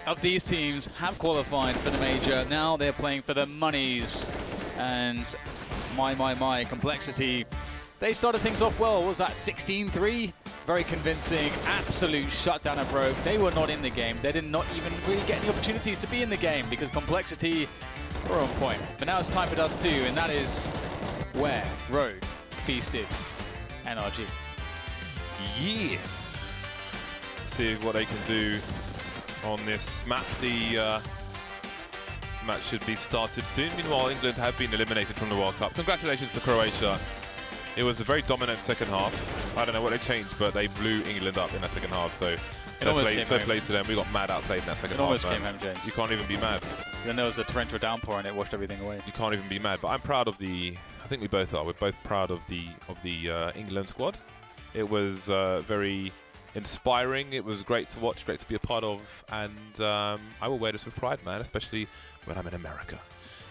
of these teams have qualified for the major. Now they're playing for the monies. And my, Complexity. They started things off well. What was that 16-3? Very convincing, absolute shutdown of Rogue. They were not in the game. They did not even really get any opportunities to be in the game because Complexity were on point. But now it's time for Dust 2, and that is where Rogue feasted NRG. Yes. See what they can do on this map. The match should be started soon. Meanwhile, England have been eliminated from the World Cup. Congratulations to Croatia. It was a very dominant second half. I don't know what they changed, but they blew England up in that second half. So fair play to them. We got mad outplayed in that second half. It almost came home, James. You can't even be mad. Then there was a torrential downpour and it washed everything away. You can't even be mad. But I'm proud of the. I think we both are. We're both proud of the England squad. It was very inspiring. It was great to watch, great to be a part of, and I will wear this with pride, man. Especially when I'm in America.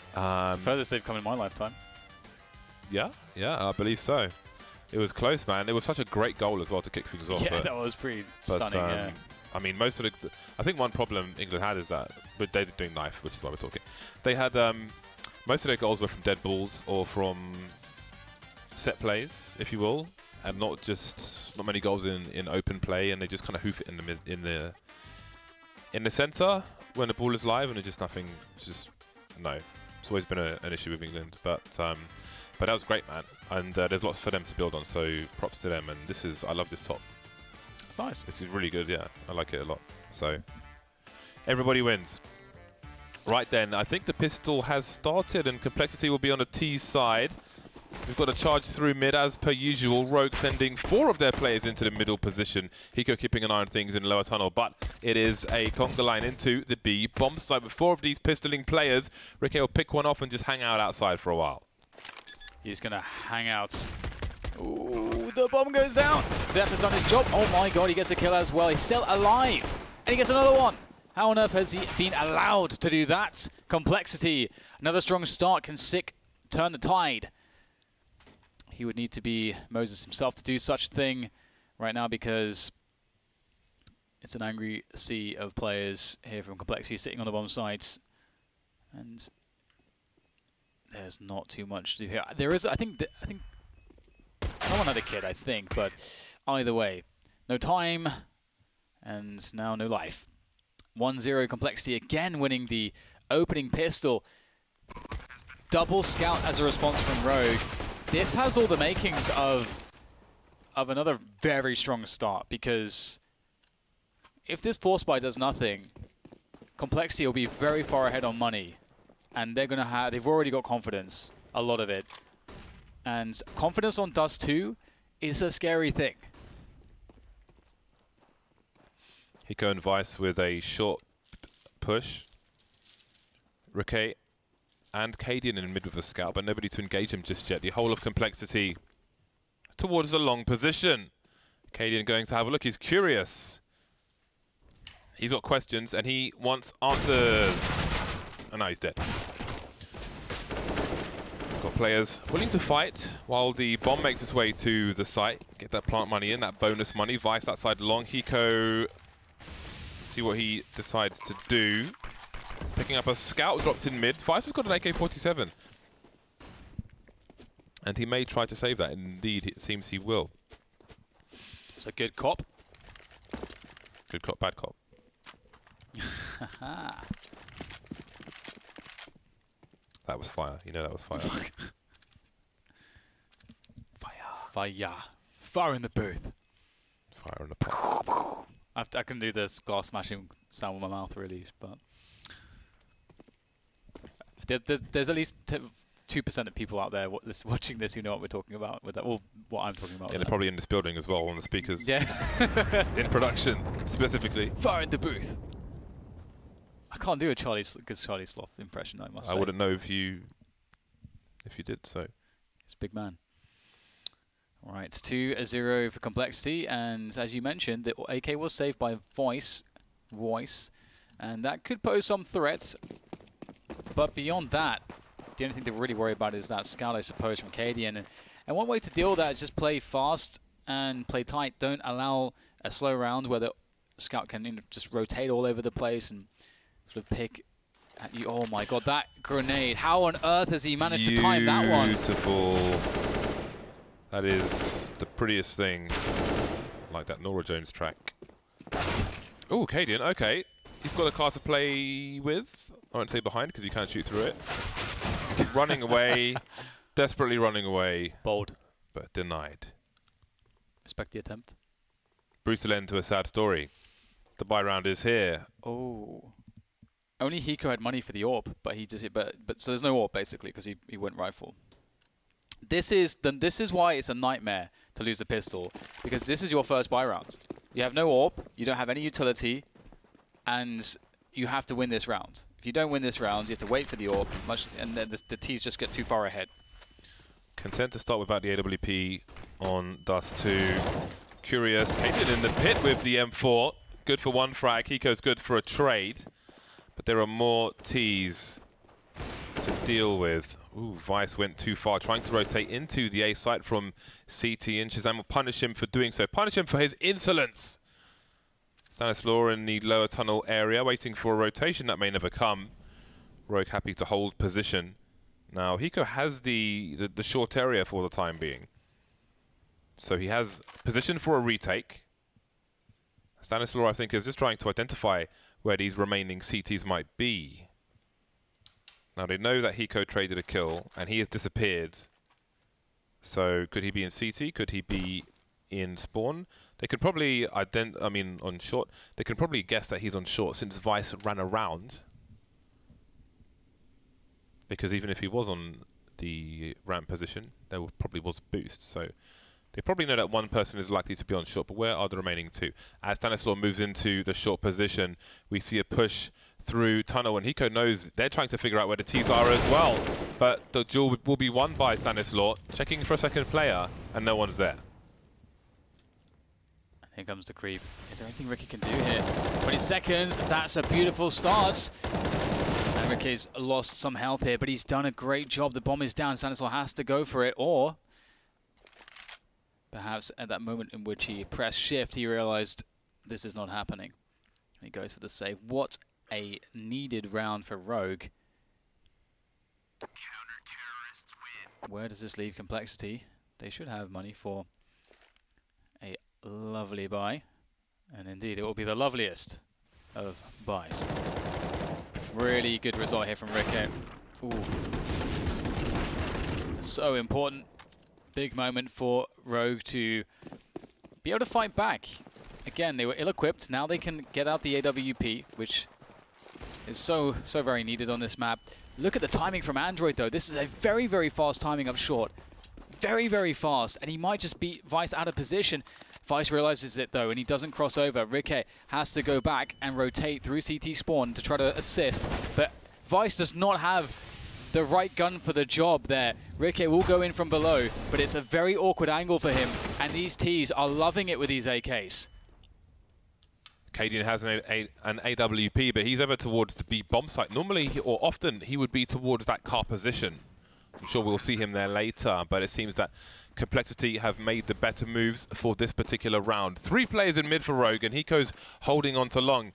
It's the furthest they've come in my lifetime. Yeah, I believe so. It was close, man. It was such a great goal as well to kick things off. Yeah, that was pretty stunning, yeah. I mean, most of the... I think one problem England had is that... But they're doing knife, which is why we're talking. They had... most of their goals were from dead balls or from set plays, if you will, and not many goals in open play, and they just kind of hoof it in the center when the ball is live, and it's just nothing... No. It's always been an issue with England, but that was great, man. And there's lots for them to build on, so props to them. And I love this top. It's nice. This is really good, yeah. I like it a lot. So, everybody wins. Right then, I think the pistol has started and Complexity will be on the T side. We've got a charge through mid as per usual. Rogue sending 4 of their players into the middle position. Hiko keeping an eye on things in lower tunnel, but it is a conga line into the B bomb side with 4 of these pistoling players. Ricky will pick one off and just hang out outside for a while. He's going to hang out. Ooh, the bomb goes down. Def has done his job. Oh my god, he gets a kill as well. He's still alive. And he gets another one. How on earth has he been allowed to do that? Complexity. Another strong start can turn the tide. He would need to be Moses himself to do such a thing right now because it's an angry sea of players here from Complexity sitting on the bomb sites. And there's not too much to do here. There is, I think someone had a kid, I think, but either way, no time and now no life. 1-0 Complexity again winning the opening pistol. Double scout as a response from Rogue. This has all the makings of another very strong start because if this force buy does nothing, Complexity will be very far ahead on money. And they've already got confidence, a lot of it. And confidence on Dust 2 is a scary thing. Hiko and Vice with a short push. Riquet and Cadian in mid with a scout, but nobody to engage him just yet. The whole of Complexity towards the long position. Cadian going to have a look. He's curious. He's got questions and he wants answers. And now he's dead. Got players willing to fight while the bomb makes its way to the site. Get that plant money in, that bonus money. Vice outside long. Hiko, see what he decides to do. Picking up a scout, dropped in mid. Vice has got an AK-47. And he may try to save that. Indeed, it seems he will. It's a good cop. Good cop, bad cop. That was fire. You know that was fire. Fire. Fire in the booth. Fire in the pot. I can do this glass smashing sound with my mouth, really, but there's at least 2% of people out there watching this who know what we're talking about with that, or what I'm talking about. Yeah, they're probably in this building as well on the speakers. Yeah. In production, specifically. Fire in the booth. I can't do a good Charlie Sloth impression, I must say. I wouldn't know if you did so. It's a big man. All right, 2-0 for Complexity, and as you mentioned, the AK was saved by Voice, and that could pose some threats. But beyond that, the only thing to really worry about is that scout, I suppose, from Cadian. And one way to deal with that is just play fast and play tight. Don't allow a slow round where Scout can just rotate all over the place and sort of pick at you. Oh my god, that grenade. How on earth has he managed to time that one? Beautiful. That is the prettiest thing. Like that Nora Jones track. Oh, Cadian, okay. He's got a car to play with. I won't say behind because you can't shoot through it. Running away. Desperately running away. Bold. But denied. Respect the attempt. Brutal end to a sad story. The buy round is here. Oh. Only Hiko had money for the AWP, but he just but so there's no AWP basically because he went rifle. This is why it's a nightmare to lose a pistol, because this is your first buy round. You have no AWP, you don't have any utility, and you have to win this round. If you don't win this round, you have to wait for the AWP, and then the T's just get too far ahead. Content to start without the AWP on Dust 2. Curious, Cadian in the pit with the M4. Good for one frag. Hiko's good for a trade. But there are more T's to deal with. Ooh, Vice went too far, trying to rotate into the A site from CT, and Shazam will punish him for doing so. Punish him for his insolence. Stanislaw in the lower tunnel area, waiting for a rotation that may never come. Rogue happy to hold position. Now, Hiko has the short area for the time being. So he has position for a retake. Stanislaw, I think, is just trying to identify where these remaining CTs might be. Now, they know that Hiko traded a kill, and he has disappeared. So, could he be in CT? Could he be in spawn? They could probably on short. They can probably guess that he's on short since Vice ran around. Because even if he was on the ramp position, there probably was a boost. So, they probably know that one person is likely to be on short, but where are the remaining two? As Stanislaw moves into the short position, we see a push through tunnel, and Hiko knows they're trying to figure out where the T's are as well. But the duel will be won by Stanislaw, checking for a second player, and no one's there. Here comes the creep. Is there anything Ricky can do here? 20 seconds, that's a beautiful start. And Ricky's lost some health here, but he's done a great job. The bomb is down, Stanislaw has to go for it, or perhaps at that moment in which he pressed shift, he realized this is not happening. He goes for the save. What a needed round for Rogue. Counter-terrorists win. Where does this leave Complexity? They should have money for a lovely buy. And indeed, it will be the loveliest of buys. Really good result here from Ricky. Ooh. So important. Big moment for Rogue to be able to fight back. Again, they were ill-equipped. Now they can get out the AWP, which is so very needed on this map. Look at the timing from Android, though. This is a very, very fast timing up short. Very, very fast. And he might just beat Vice out of position. Vice realizes it, though, and he doesn't cross over. Ricky has to go back and rotate through CT spawn to try to assist. But Vice does not have the right gun for the job there. Ricky will go in from below, but it's a very awkward angle for him, and these T's are loving it with these AKs. Cadian has an AWP, but he's ever towards the B bomb site. Normally, or often, he would be towards that car position. I'm sure we'll see him there later, but it seems that Complexity have made the better moves for this particular round. 3 players in mid for Rogue, and Hiko's holding on to long.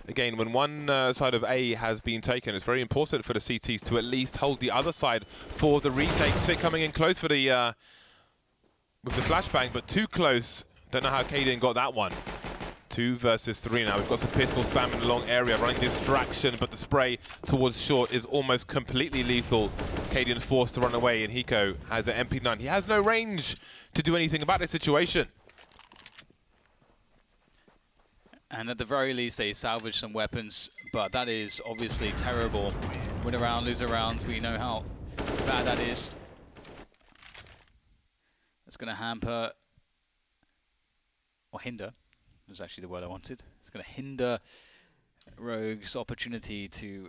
Again, when one side of A has been taken, it's very important for the CTs to at least hold the other side for the retake. Sit coming in close for the with the flashbang, but too close. Don't know how Cadian got that one. 2 versus 3 now. We've got some pistol spam in the long area, running distraction, but the spray towards short is almost completely lethal. Cadian forced to run away, and Hiko has an MP9. He has no range to do anything about this situation. And at the very least, they salvage some weapons, but that is obviously terrible. Win a round, lose a round. We know how bad that is. It's going to hamper, or hinder, was actually the word I wanted. It's going to hinder Rogue's opportunity to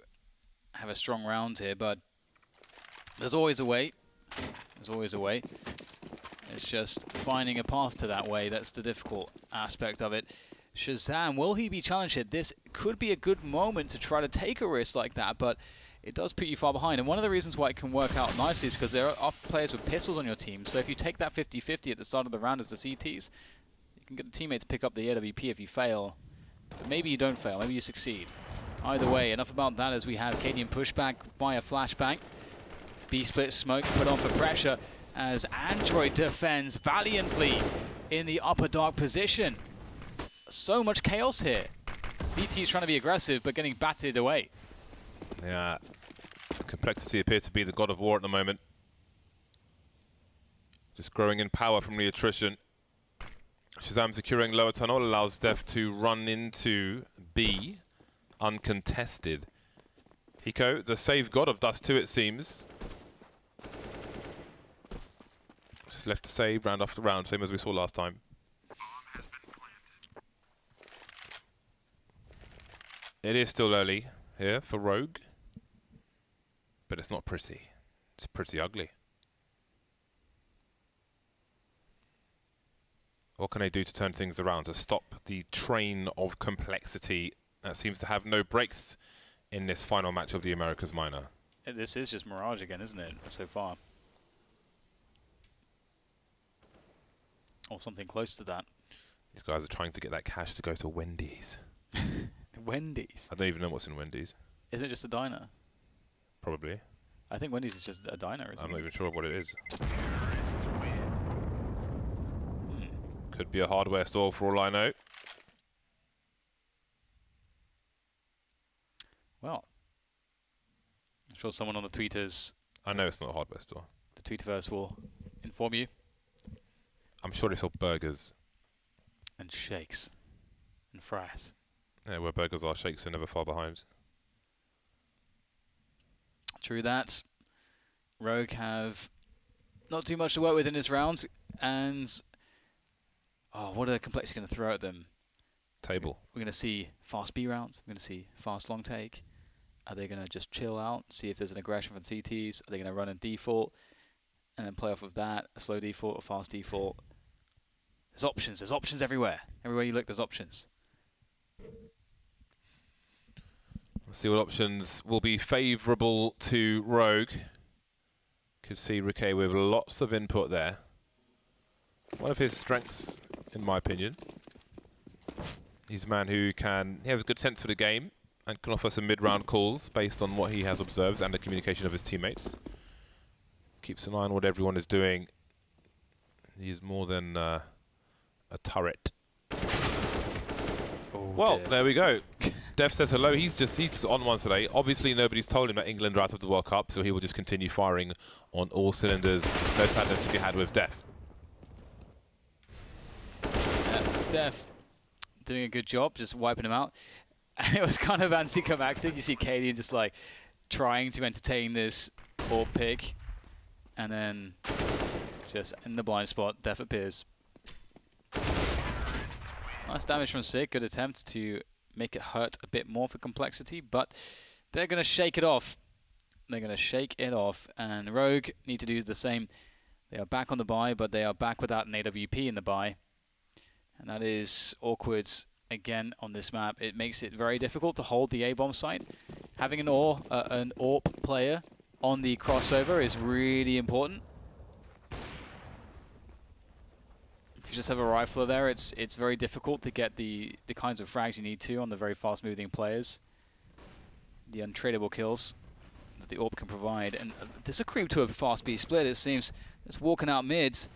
have a strong round here, but there's always a way. There's always a way. It's just finding a path to that way. That's the difficult aspect of it. Shazam, will he be challenged here? This could be a good moment to try to take a risk like that, but it does put you far behind. And one of the reasons why it can work out nicely is because there are players with pistols on your team. So if you take that 50-50 at the start of the round as the CTs, you can get a teammate to pick up the AWP if you fail. But maybe you don't fail, maybe you succeed. Either way, enough about that as we have Cadian pushback by a flashbang. B-split smoke put on for pressure as Android defends valiantly in the upper dark position. So much chaos here. CT's trying to be aggressive, but getting battered away. Yeah, complexity appears to be the god of war at the moment. Just growing in power from the attrition. Shazam securing lower tunnel allows Def to run into B uncontested. Hiko, the save god of Dust 2 it seems. Just left to save round after round, same as we saw last time. It is still early here for Rogue, but it's not pretty. It's pretty ugly. What can they do to turn things around, to stop the train of complexity that seems to have no brakes in this final match of the Americas Minor? This is just Mirage again, isn't it, so far? Or something close to that. These guys are trying to get that cash to go to Wendy's. Wendy's? I don't even know what's in Wendy's. Isn't it just a diner? Probably. I think Wendy's is just a diner, isn't it? I'm not even sure what it is. Could be a hardware store for all I know. Well, I'm sure someone on the tweeters... I know it's not a hardware store. The Tweetverse will inform you. I'm sure they sell burgers. And shakes. And fries. Yeah, where burgers are, shakes are never far behind. True that. Rogue have not too much to work with in this round, and oh, what a complexity going to throw at them. Table. We're going to see fast B rounds. We're going to see fast long take. Are they going to just chill out, see if there's an aggression from CTs? Are they going to run in default and then play off of that, a slow default, a fast default? There's options. There's options everywhere. Everywhere you look, there's options. We'll see what options will be favourable to Rogue. Could see Riquet with lots of input there. One of his strengths, in my opinion. He's a man who he has a good sense for the game and can offer some mid-round calls based on what he has observed and the communication of his teammates. Keeps an eye on what everyone is doing. He is more than a turret. Oh, well, dear. there we go. Def says hello. He's just on one today. Obviously, nobody's told him that England are out of the World Cup, so he will just continue firing on all cylinders. No sadness to be had with Def. Def doing a good job, just wiping him out. And it was kind of anticlimactic. You see Cadian just like trying to entertain this orb pick, and then just in the blind spot, Def appears. Nice damage from Sig. Good attempt to make it hurt a bit more for complexity, but they're going to shake it off. They're going to shake it off, and Rogue need to do the same. They are back on the buy, but they are back without an AWP in the buy. And that is awkward again on this map. It makes it very difficult to hold the A-bomb site. Having an AWP player on the crossover is really important. If you just have a rifler there, it's very difficult to get the kinds of frags you need to on the very fast-moving players. The untradeable kills that the AWP can provide. And there's a creep to a fast B split, it seems. It's walking out mids.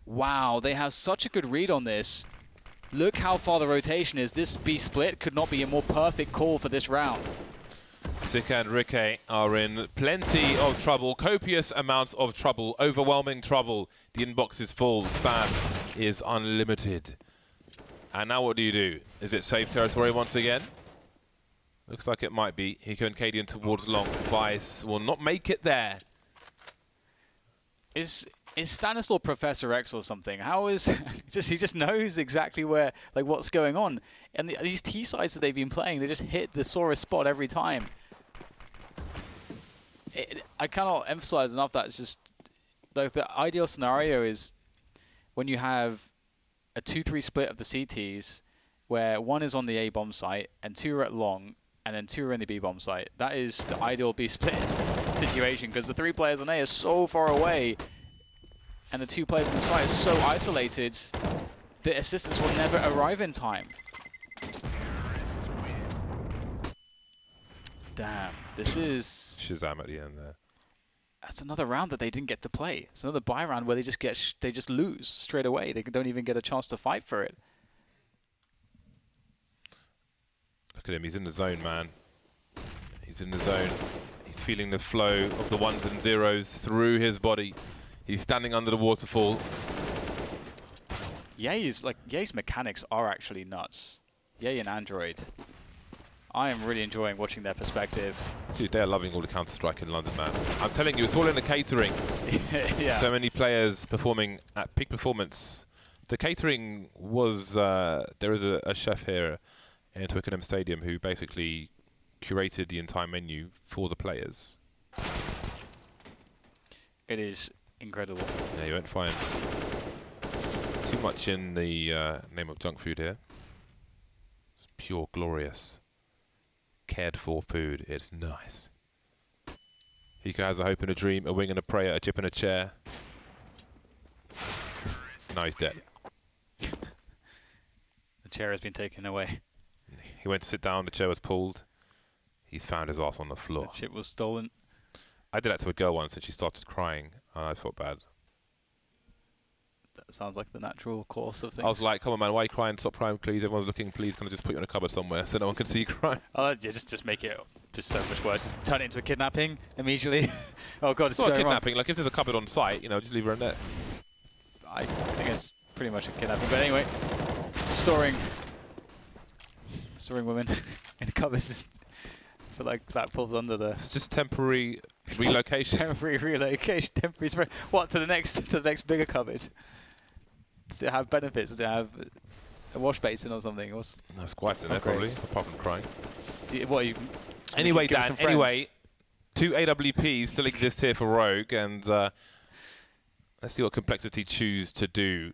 Wow, they have such a good read on this. Look how far the rotation is. This B split could not be a more perfect call for this round. Sik and Riquet are in plenty of trouble, copious amounts of trouble, overwhelming trouble. The inbox is full, spam is unlimited. And now what do? Is it safe territory once again? Looks like it might be. Hiko and Cadian towards long. Vice will not make it there. Is Stanislaw Professor X or something? How is he just knows exactly where, like, what's going on? And these T sides that they've been playing, they just hit the sorest spot every time. I cannot emphasize enough that it's just like the ideal scenario is when you have a 2-3 split of the CTs where one is on the A bomb site and two are at long and then two are in the B bomb site. That is the ideal B split situation because the 3 players on A are so far away and the 2 players on the site are so isolated, the assistance will never arrive in time. Damn, this is... Shazam at the end there. That's another round that they didn't get to play. It's another bye round where they just get they just lose straight away. They don't even get a chance to fight for it. Look at him, he's in the zone, man. He's in the zone. He's feeling the flow of the ones and zeros through his body. He's standing under the waterfall. Ye's mechanics are actually nuts. Ye and Android. I am really enjoying watching their perspective. Dude, they're loving all the Counter-Strike in London, man. I'm telling you, it's all in the catering. Yeah. So many players performing at peak performance. The catering was, there is a chef here in Twickenham Stadium who basically curated the entire menu for the players. It is incredible. Yeah, you won't find too much in the name of junk food here. It's pure, glorious, cared for food. It's nice. Hiko has a hope and a dream, a wing and a prayer, a chip and a chair. Now he's dead. The chair has been taken away. He went to sit down, the chair was pulled. He's found his ass on the floor. The chip was stolen. I did that to a girl once and she started crying and I felt bad. That sounds like the natural course of things. I was like, come on man, why are you crying? Stop crying please, everyone's looking, please can I just put you in a cupboard somewhere so no one can see you crying? Oh, yeah, just make it just so much worse. Just turn it into a kidnapping immediately. Oh god, It's not a kidnapping, like if there's a cupboard on site, you know, just leave her in there. I think it's pretty much a kidnapping, but anyway, storing women in cupboards is, I feel like that falls under the It's just temporary relocation. temporary relocation, temporary spread. What, to the next bigger cupboard? Does it have benefits? Does it have a wash basin or something? That's quite in there probably, apart from crying. Anyway, Dan, anyway, 2 AWPs still exist here for Rogue, and let's see what Complexity choose to do.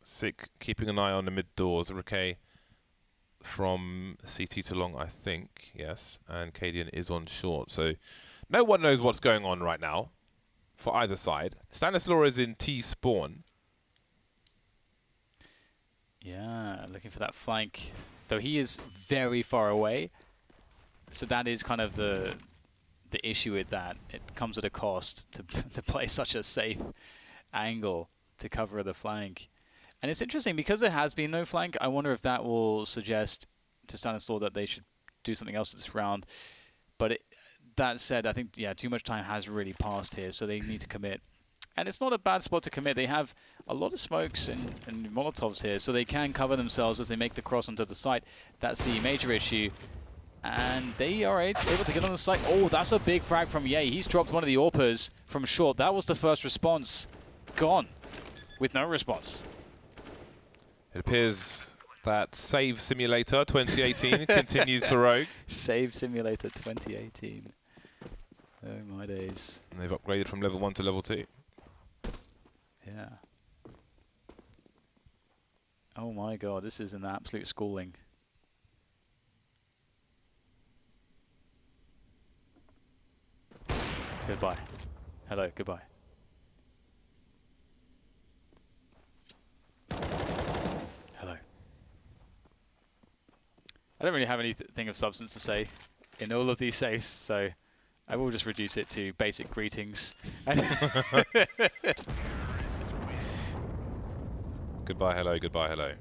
Sick, keeping an eye on the mid doors. Riquet from CT to long, I think, yes, and Cadian is on short. So no one knows what's going on right now for either side. Stanislaw is in T spawn. Yeah, looking for that flank, though he is very far away. So that is kind of the issue with that. It comes at a cost to play such a safe angle to cover the flank. And it's interesting, because there has been no flank, I wonder if that will suggest to Stanislaw that they should do something else this round. But that said, I think, yeah, too much time has really passed here, so they need to commit. And it's not a bad spot to commit. They have a lot of smokes and Molotovs here, so they can cover themselves as they make the cross onto the site. That's the major issue. And they are able to get on the site. Oh, that's a big frag from Ye. He's dropped one of the AWPers from short. That was the first response. Gone with no response. It appears that Save Simulator 2018 continues for Rogue. Save Simulator 2018. Oh my days. And they've upgraded from level 1 to level 2. Yeah. Oh my god, this is an absolute schooling. Goodbye. Hello, goodbye. Hello. I don't really have anything of substance to say in all of these saves, so I will just reduce it to basic greetings. Goodbye, hello, goodbye, hello.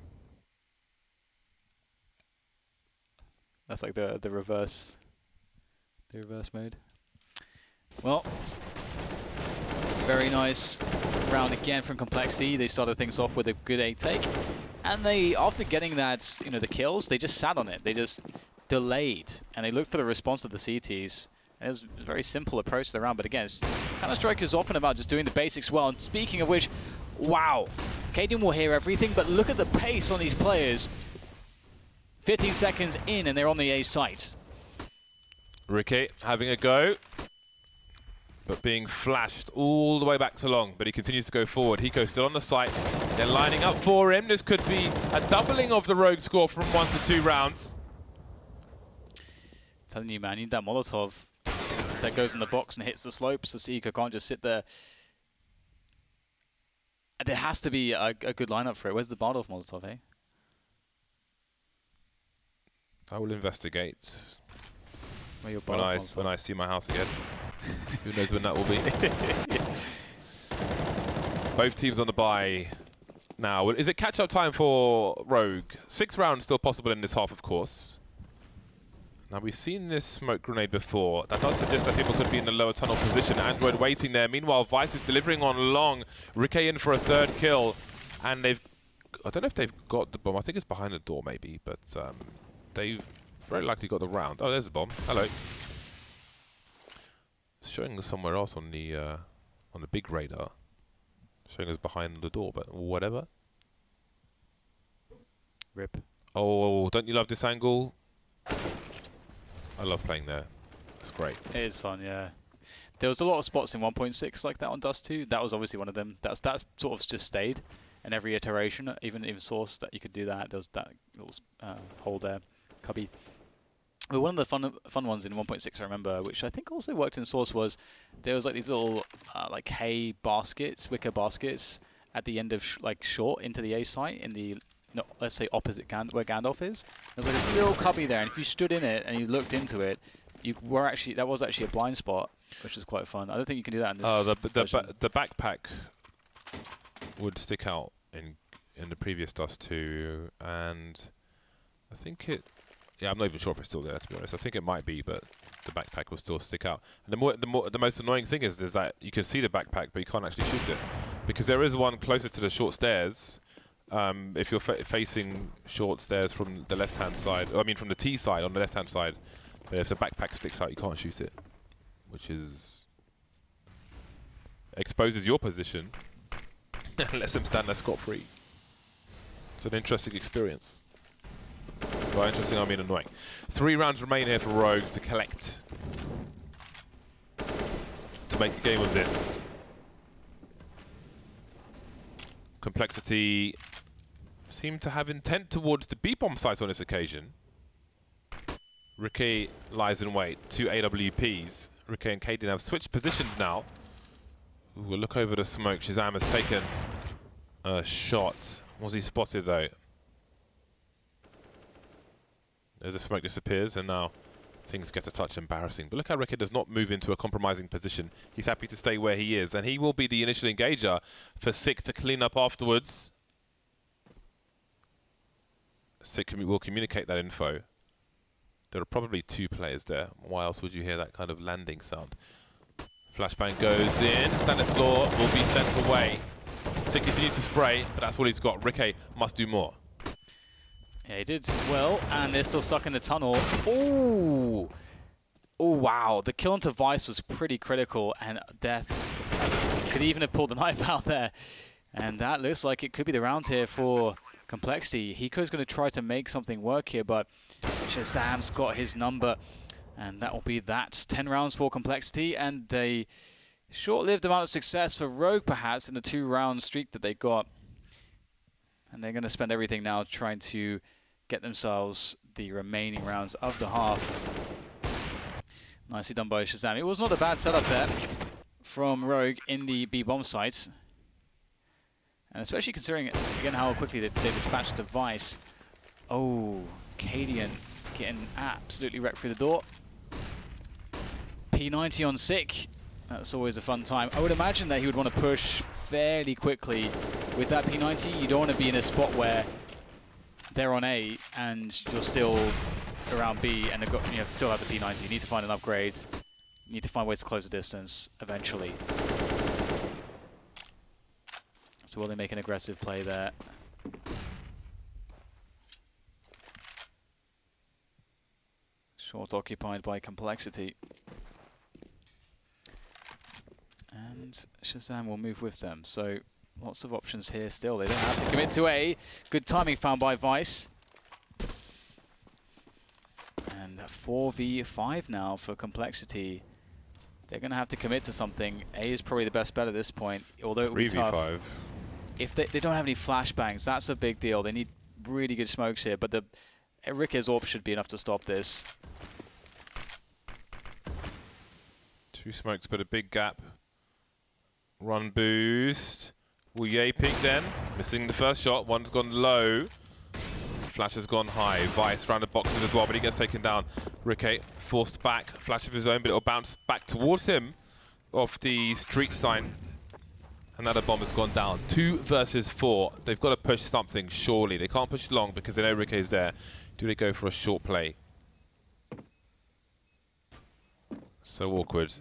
That's like the reverse mode. Well, very nice round again from Complexity. They started things off with a good 8 take, and they, after getting that, the kills, they just sat on it. They just delayed, and they looked for the response of the CTs. And it was a very simple approach to the round, but again, Counter-Strike is often about just doing the basics well. And speaking of which, wow, Cadian will hear everything, but look at the pace on these players. 15 seconds in, and they're on the A site. Ricky having a go, but being flashed all the way back to long, but he continues to go forward. Hiko still on the site. They're lining up for him. This could be a doubling of the Rogue score from 1 to 2 rounds. Telling you, man, you need that Molotov that goes in the box and hits the slopes. So Hiko can't just sit there. There has to be a good lineup for it. Where's the Bardolph Molotov, eh? I will investigate Where your when I see my house again. Who knows when that will be? Both teams on the bye now. Is it catch-up time for Rogue? 6 rounds still possible in this half, of course. Now, we've seen this smoke grenade before. That does suggest that people could be in the lower tunnel position. Android waiting there. Meanwhile, Vice is delivering on long. Ricky in for a 3rd kill. And they've... I don't know if they've got the bomb. I think it's behind the door, maybe. But they've very likely got the round. Oh, there's the bomb. Hello. It's showing us somewhere else on the big radar. Showing us behind the door, but whatever. Rip. Oh, don't you love this angle? I love playing there. It's great. It is fun, yeah. There was a lot of spots in 1.6 like that on Dust 2. That was obviously one of them. That's sort of just stayed in every iteration. Even Source, that you could do that. There was that little hole there, cubby. But one of the fun ones in 1.6 I remember, which I think also worked in Source, was there was like these little like hay baskets, wicker baskets at the end of short into the A site in the let's say opposite where Gandalf is. There's like this little cubby there, and if you stood in it and you looked into it, that was actually a blind spot, which is quite fun. I don't think you can do that in this. Oh, the backpack would stick out in the previous Dust 2, and I think it. Yeah, I'm not even sure if it's still there, to be honest. I think it might be, but the backpack will still stick out. And the most annoying thing is that you can see the backpack, but you can't actually shoot it, because there is one closer to the short stairs. If you're facing short stairs from the left-hand side, I mean from the T side on the left-hand side, if the backpack sticks out, you can't shoot it, which exposes your position and lets them stand there scot-free. It's an interesting experience. By interesting, I mean annoying. 3 rounds remain here for Rogue to collect, to make a game of this. Complexity seem to have intent towards the B-bomb site on this occasion. Ricky lies in wait. 2 AWPs. Ricky and Kaden have switched positions now. Ooh, we'll look over the smoke. Shazam has taken a shot. Was he spotted though? The smoke disappears, and now things get a touch embarrassing. But look how Ricky does not move into a compromising position. He's happy to stay where he is, and he will be the initial engager for Sick to clean up afterwards. Sick will communicate that info. There are probably 2 players there. Why else would you hear that kind of landing sound? Flashbang goes in. Stanislaw will be sent away. Sick continues to spray, but that's all he's got. Ricky must do more. Yeah, he did well, and they're still stuck in the tunnel. Ooh! Oh, wow. The kill onto Vice was pretty critical, and Death could even have pulled the knife out there. And that looks like it could be the round here for Complexity. Hiko's going to try to make something work here, but Shazam's got his number, and that will be that. 10 rounds for Complexity, and a short-lived amount of success for Rogue, perhaps, in the 2-round streak that they got. And they're going to spend everything now trying to get themselves the remaining rounds of the half. Nicely done by Shazam. It was not a bad setup there from Rogue in the B-bomb sites. And especially considering, again, how quickly they dispatched the Vice. Oh, Cadian getting absolutely wrecked through the door. P90 on Sick. That's always a fun time. I would imagine that he would want to push fairly quickly with that P90. You don't want to be in a spot where they're on A and you're still around B and you have to still have the P90. You need to find an upgrade. You need to find ways to close the distance eventually. So will they make an aggressive play there? Short occupied by Complexity. And Shazam will move with them. So lots of options here still. They don't have to commit to A. Good timing found by Vice. And 4v5 now for Complexity. They're going to have to commit to something. A is probably the best bet at this point, although it will be tough. If they don't have any flashbangs, that's a big deal. They need really good smokes here, but the Ricky's AWP should be enough to stop this. 2 smokes, but a big gap. Run boost. Will Ye peek then? Missing the first shot. One's gone low. Flash has gone high. Vice round the boxes as well, but he gets taken down. Ricky forced back. Flash of his own, but it'll bounce back towards him off the street sign. And now the bomb has gone down. 2 versus 4. They've got to push something, surely. They can't push long because they know Ricky's there. Do they go for a short play? So awkward.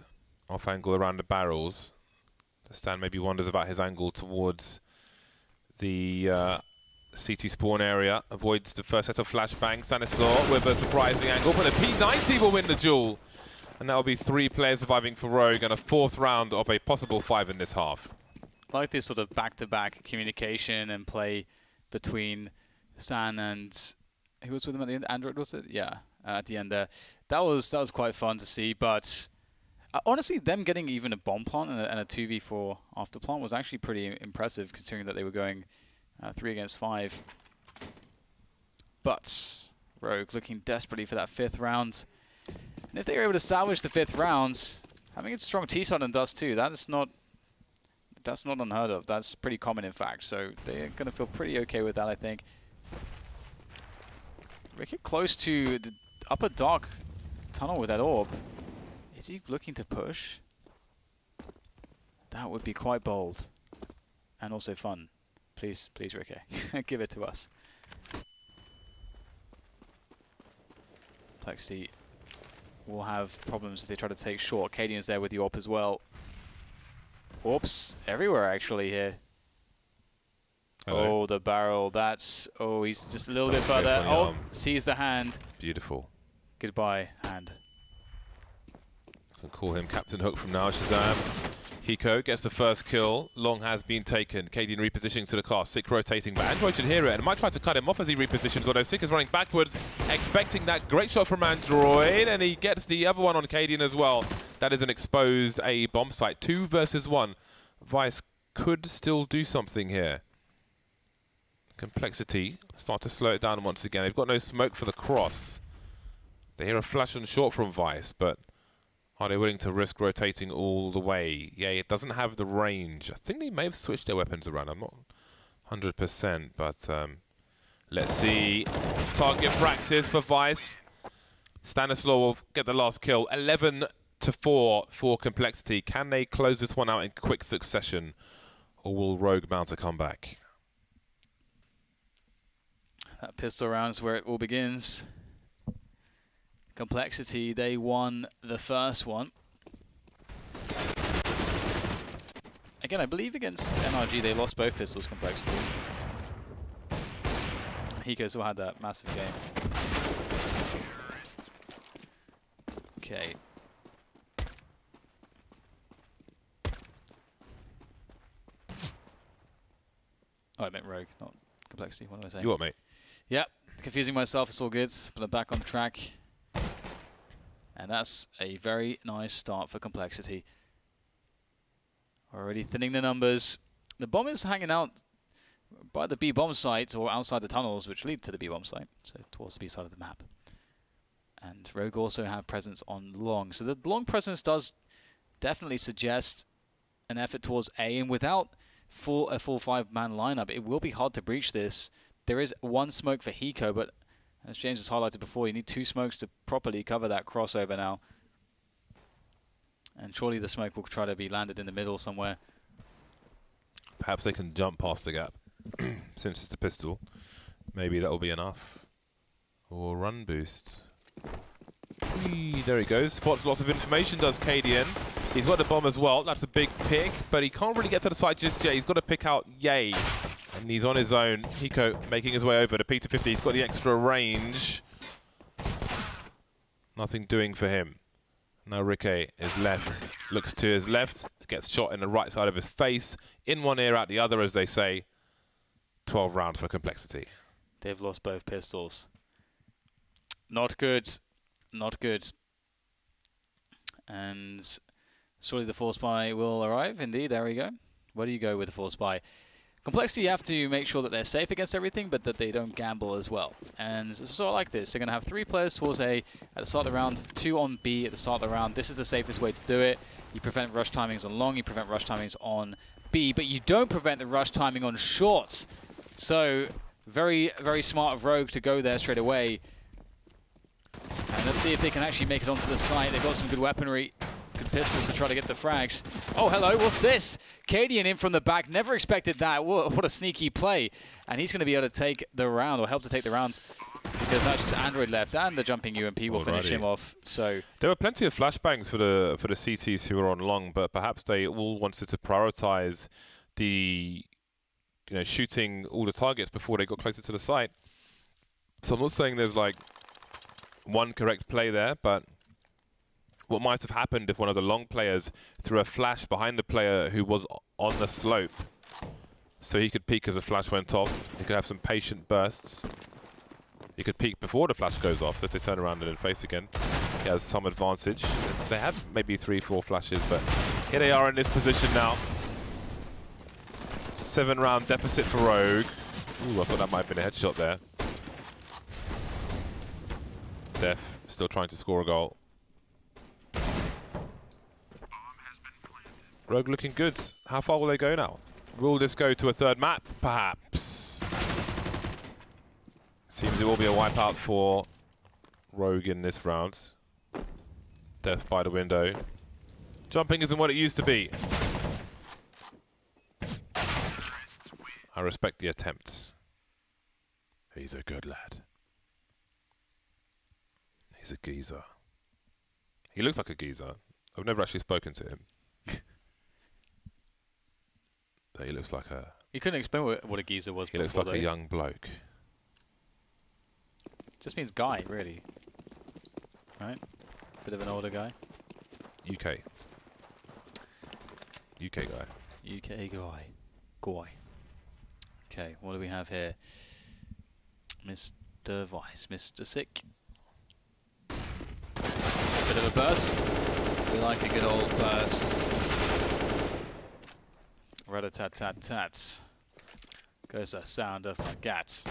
Off angle around the barrels. The Stan maybe wonders about his angle towards the C2 spawn area. Avoids the first set of flashbangs. Stanislaw with a surprising angle, but the P90 will win the duel. And that will be 3 players surviving for Rogue and a 4th round of a possible 5 in this half. I like this sort of back-to-back communication and play between Stan and who was with him at the end? Android, was it? Yeah, at the end there. That was quite fun to see, but honestly, them getting even a bomb plant and a 2v4 after plant was actually pretty impressive, considering that they were going 3 against 5. But Rogue looking desperately for that 5th round. And if they were able to salvage the 5th round, having a strong T-side and Dust too, that's not unheard of. That's pretty common, in fact. So they're going to feel pretty okay with that, I think. Ricky close to the upper dark tunnel with that orb. Is he looking to push? That would be quite bold. And also fun. Please, please, Ricky. Give it to us. Plexi will have problems if they try to take short. Cadian's there with the AWP as well. AWPs everywhere actually here. Hello. Oh, the barrel. That's... Oh, he's just a little bit further. Oh, sees the hand. Beautiful. Goodbye, hand. Can call him Captain Hook from now. Shazam. Hiko gets the first kill. Long has been taken. Cadian repositioning to the car. Sick rotating, but Android should hear it and might try to cut him off as he repositions, although Sick is running backwards, expecting that great shot from Android, and he gets the other one on Cadian as well. That is an exposed A bomb site. 2 versus 1. Vice could still do something here. Complexity start to slow it down once again. They've got no smoke for the cross. They hear a flash and short from Vice, but are they willing to risk rotating all the way? Yeah, it doesn't have the range. I think they may have switched their weapons around. I'm not 100%, but let's see. Target practice for Vice. Stanislaw will get the last kill. 11-4 for Complexity. Can they close this one out in quick succession, or will Rogue mount a comeback? That pistol round is where it all begins. Complexity, they won the first one. Again, I believe against NRG they lost both pistols, Complexity. Hiko still had that massive game. Okay. Oh, I meant Rogue, not Complexity. What am I saying? You what, mate? Yep, confusing myself, it's all good, but I'm back on track. And that's a very nice start for Complexity. Already thinning the numbers. The bomb is hanging out by the B bomb site, or outside the tunnels, which lead to the B bomb site, so towards the B side of the map. And Rogue also have presence on long. So the long presence does definitely suggest an effort towards A, and without a full 5-man lineup, it will be hard to breach this. There is 1 smoke for Hiko, but as James has highlighted before, you need 2 smokes to properly cover that crossover now. And surely the smoke will try to be landed in the middle somewhere. Perhaps they can jump past the gap. Since it's a pistol, maybe that will be enough. Or run boost. Whee, there he goes. Spots lots of information, does Cadian. He's got the bomb as well. That's a big pick, but he can't really get to the site just yet. He's got to pick out Yay. And he's on his own. Hiko making his way over to P250. He's got the extra range. Nothing doing for him. Now Ricky is left. Looks to his left. Gets shot in the right side of his face. In one ear, out the other, as they say. 12 rounds for Complexity. They've lost both pistols. Not good. Not good. And surely the force buy will arrive. Indeed, there we go. Where do you go with the force buy? Complexity, you have to make sure that they're safe against everything, but that they don't gamble as well. And so I like this. They're going to have 3 players towards A at the start of the round, 2 on B at the start of the round. This is the safest way to do it. You prevent rush timings on long, you prevent rush timings on B, but you don't prevent the rush timing on short. So Very, very smart of Rogue to go there straight away. And let's see if they can actually make it onto the site. They've got some good weaponry, good pistols to try to get the frags. Oh, hello, what's this? Cadian in from the back, never expected that. What a sneaky play. And he's going to be able to take the round, or help to take the round, because that's just Android left, and the jumping UMP will finish him off. So there were plenty of flashbangs for the CTs who were on long, but perhaps they all wanted to prioritize the shooting all the targets before they got closer to the site. So I'm not saying there's like one correct play there, but what might have happened if one of the long players threw a flash behind the player who was on the slope, so he could peek as the flash went off. He could have some patient bursts. He could peek before the flash goes off, so if they turn around and then face again, he has some advantage. They have maybe 3-4 flashes, but here they are in this position now. 7-round deficit for Rogue. Ooh, I thought that might have been a headshot there. Def still trying to score a goal. Rogue looking good. How far will they go now? Will this go to a third map, perhaps? Seems it will be a wipeout for Rogue in this round. Def by the window. Jumping isn't what it used to be. I respect the attempt. He's a good lad. He's a geezer. He looks like a geezer. I've never actually spoken to him. But he looks like a... You couldn't explain what a geezer was. He looks like a young bloke. Just means guy, really. Right? Bit of an older guy. UK. UK guy. UK guy. Guy. Okay, what do we have here? Mr. Vice, Mr. Sick. Bit of a burst. We like a good old burst. Rat-a-tat-tat-tats. Goes the sound of my gats.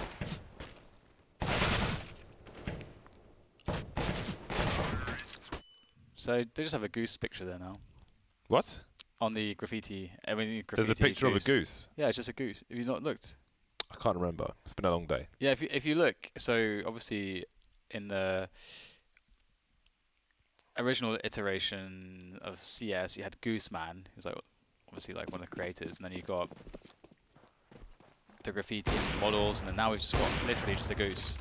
So they just have a goose picture there now. What? On the graffiti. I mean, graffiti. There's a picture of a goose. Yeah, it's just a goose. Have you not looked? I can't remember. It's been a long day. Yeah, if you look, so obviously in the original iteration of CS, you had Gooseman, who's like obviously like one of the creators, and then you got the graffiti models, and then now we've just got literally just a goose.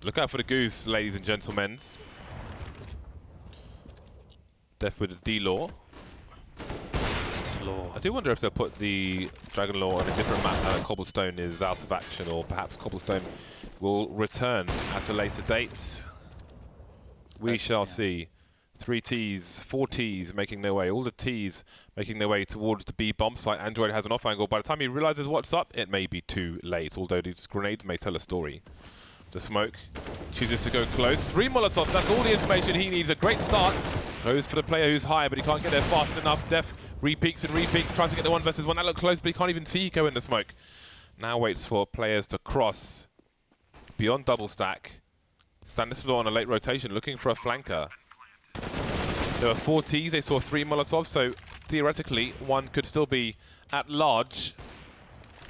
Look out for the goose, ladies and gentlemen. Def with the D-Law. I do wonder if they'll put the Dragon Law on a different map now that Cobblestone is out of action, or perhaps Cobblestone will return at a later date. We shall see. 3 Ts, 4 Ts making their way, all the Ts making their way towards the B bomb site. Android has an off angle. By the time he realizes what's up, it may be too late, although these grenades may tell a story. The smoke chooses to go close. 3 Molotovs, that's all the information he needs. A great start. Goes for the player who's high, but he can't get there fast enough. Def repeaks and repeaks, tries to get the 1 versus 1. That looked close, but he can't even see Eco in the smoke. Now waits for players to cross beyond double stack. Stanislaw on a late rotation, looking for a flanker. There were 4 Ts, they saw 3 Molotovs, so theoretically, one could still be at large.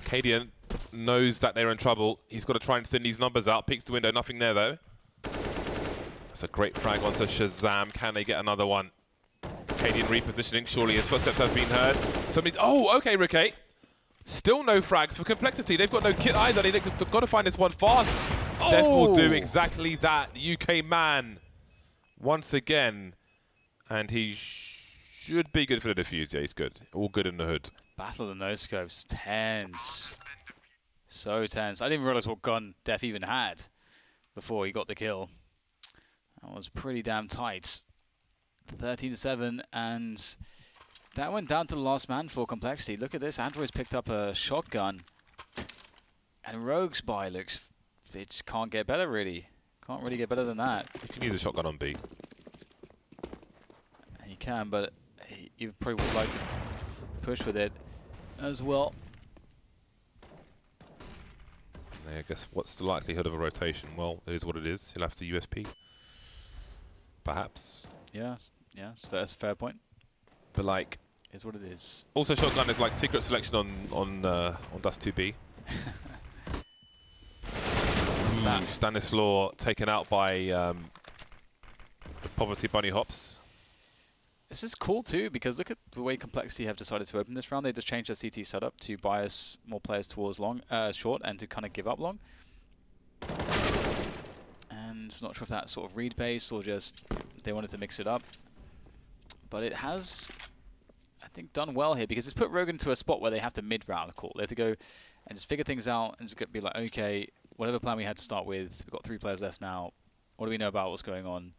Cadian knows that they're in trouble. He's got to try and thin these numbers out. Peeks the window, nothing there though. That's a great frag onto Shazam. Can they get another one? Cadian repositioning, surely his footsteps have been heard. Somebody's, oh, okay, Riquet. Still no frags for Complexity. They've got no kit either. They've got to find this one fast. Oh. Def will do exactly that. UK man once again. And he should be good for the defuse. Yeah, he's good. All good in the hood. Battle of the no-scopes. Tense. So tense. I didn't even realize what gun Def even had before he got the kill. That was pretty damn tight. 13-7, and that went down to the last man for Complexity. Look at this. Android's picked up a shotgun. And Rogue's buy looks... It can't get better, really. Can't really get better than that. You can use a shotgun on B. He can, but you probably would like to push with it as well. Yeah, I guess what's the likelihood of a rotation? Well, it is what it is. He'll have to USP. Perhaps. Yeah, that's a fair point. But like, is what it is. Also, shotgun is like secret selection on Dust 2B. that. Stanislaw taken out by the Poverty Bunny Hops. This is cool too, because look at the way Complexity have decided to open this round. They just changed their CT setup to bias more players towards short, and to kind of give up long. And not sure if that's sort of read base or just they wanted to mix it up. But it has, I think, done well here, because it's put Rogue into a spot where they have to mid-round call. They have to go and just figure things out and just be like, okay, whatever plan we had to start with, we've got 3 players left now. What do we know about what's going on?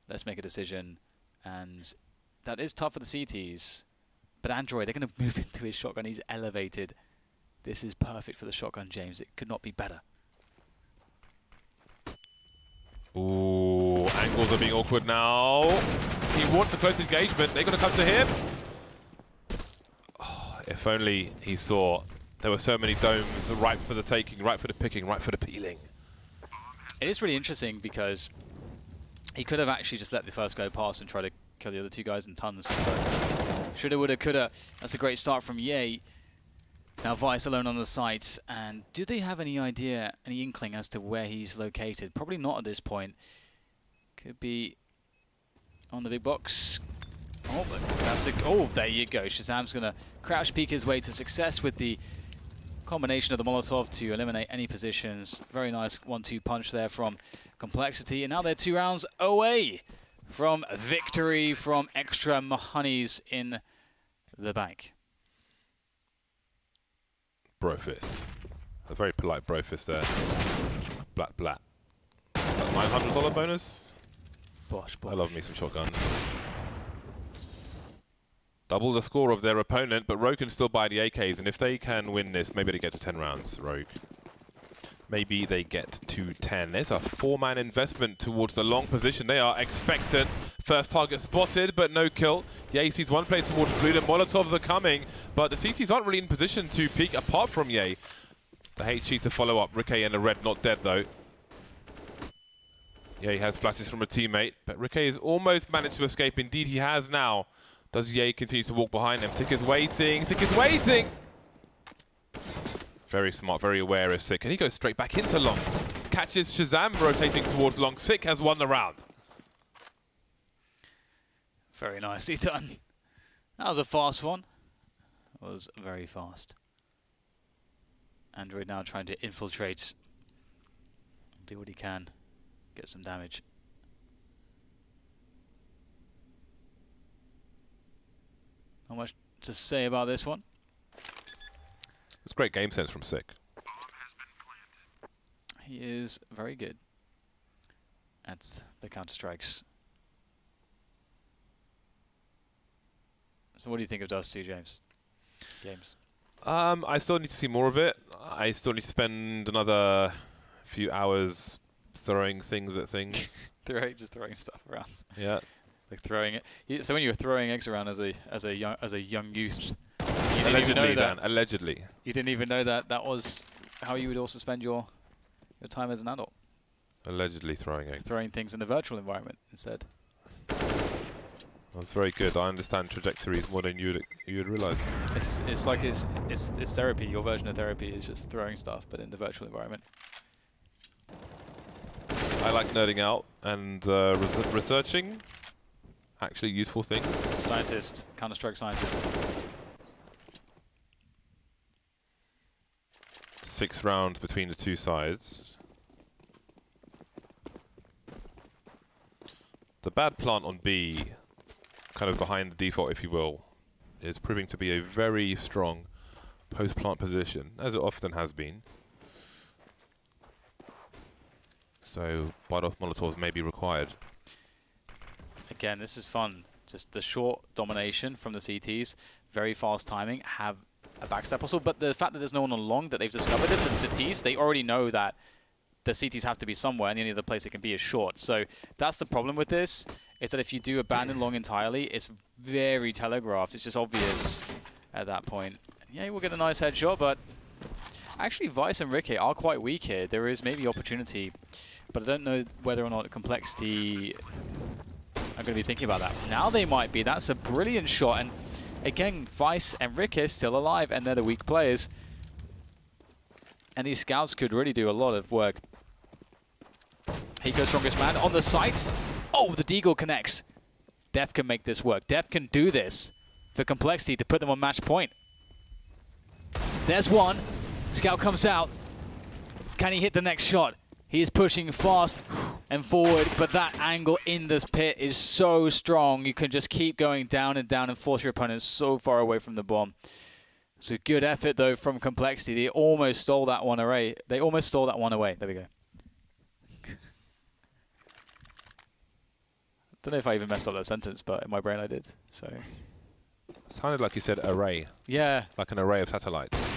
Let's make a decision. And that is tough for the CTs. But Android, they're going to move into his shotgun. He's elevated. This is perfect for the shotgun, James. It could not be better. Ooh, angles are being awkward now. He wants a close engagement. They're going to come to him. Oh, if only he saw there were so many domes ripe for the taking, ripe for the picking, ripe for the peeling. It is really interesting because he could have actually just let the first go past and try to kill the other 2 guys in tons. Shoulda, woulda, coulda. That's a great start from Ye. Now Vice alone on the site, and do they have any idea, any inkling as to where he's located? Probably not at this point. Could be on the big box. Oh, but that's a, oh, there you go. Shazam's gonna crouch peek his way to success with the combination of the Molotov to eliminate any positions. Very nice 1-2 punch there from Complexity, and now they're 2 rounds away from victory, from extra honeys in the bank. Brofist. A very polite brofist there. Blat blat. Is that $900 bonus? Bosh, bosh. I love me some shotgun. Double the score of their opponent, but Rogue can still buy the AKs, and if they can win this, maybe they get to 10 rounds, Rogue. Maybe they get to 10. There's a 4-man investment towards the long position. They are expectant. First target spotted, but no kill. Ye sees one play towards blue. The Molotovs are coming, but the CTs aren't really in position to peek apart from Ye. The HE to follow up. Ricky and the red not dead though. Ye has flashes from a teammate, but Ricky has almost managed to escape. Indeed, he has now. Does Ye continue to walk behind them? Sick is waiting. Sick is waiting. Very smart, very aware is Sick, and he goes straight back into long. Catches Shazam rotating towards long. Sick has won the round. Very nicely done. That was a fast one. It was very fast. Android now trying to infiltrate. Do what he can. Get some damage. Not much to say about this one. It's great game sense from Sick. He is very good at the counter-strikes. So what do you think of Dust 2, James? I still need to see more of it. I still need to spend another few hours throwing things at things. Just throwing stuff around. Yeah. Like throwing it. So when you were throwing eggs around as a young youth, you didn't Allegedly, even know that. Dan, allegedly. You didn't even know that that was how you would also spend your time as an adult. Allegedly throwing eggs. Throwing things in the virtual environment instead. That's very good. I understand trajectories more than you'd realize. It's like it's therapy. Your version of therapy is just throwing stuff, but in the virtual environment. I like nerding out and researching actually useful things. Scientist, Counter-Strike scientist. 6 rounds between the 2 sides. The bad plant on B, kind of behind the default if you will, is proving to be a very strong post-plant position, as it often has been. So bite-off Molotovs may be required. Again, this is fun. Just the short domination from the CTs, very fast timing, have a backstep also, but the fact that there's no one on long, that they've discovered this, and the Ts, they already know that the CTs have to be somewhere, and the only other place it can be is short. So that's the problem with this, is that if you do abandon long entirely, it's very telegraphed. It's just obvious at that point. Yeah, we'll get a nice headshot, but actually Vice and Ricky are quite weak here. There is maybe opportunity, but I don't know whether or not Complexity are going to be thinking about that. Now they might be. That's a brilliant shot, and again, Vice and Ricky still alive, and they're the weak players. And these scouts could really do a lot of work Hiko's strongest man on the sights. Oh, the Deagle connects. Def can make this work. Def can do this for Complexity to put them on match point. There's one. Scout comes out. Can he hit the next shot? He is pushing fast and forward, but that angle in this pit is so strong. You can just keep going down and force your opponent so far away from the bomb. It's a good effort, though, from Complexity. They almost stole that one away. There we go. Don't know if I even messed up that sentence, but in my brain I did. So. Sounded like you said array. Yeah. Like an array of satellites.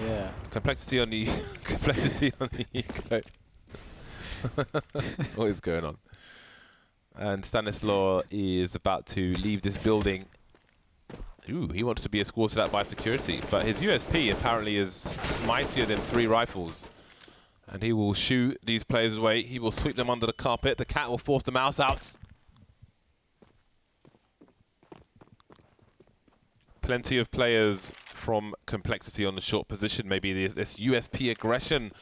Yeah. Complexity on the complexity on the eco. What is going on? And Stanislaw is about to leave this building. Ooh, he wants to be escorted out by security, but his USP apparently is mightier than 3 rifles. And he will shoo these players away. He will sweep them under the carpet. The cat will force the mouse out. Plenty of players from Complexity on the short position. Maybe this USP aggression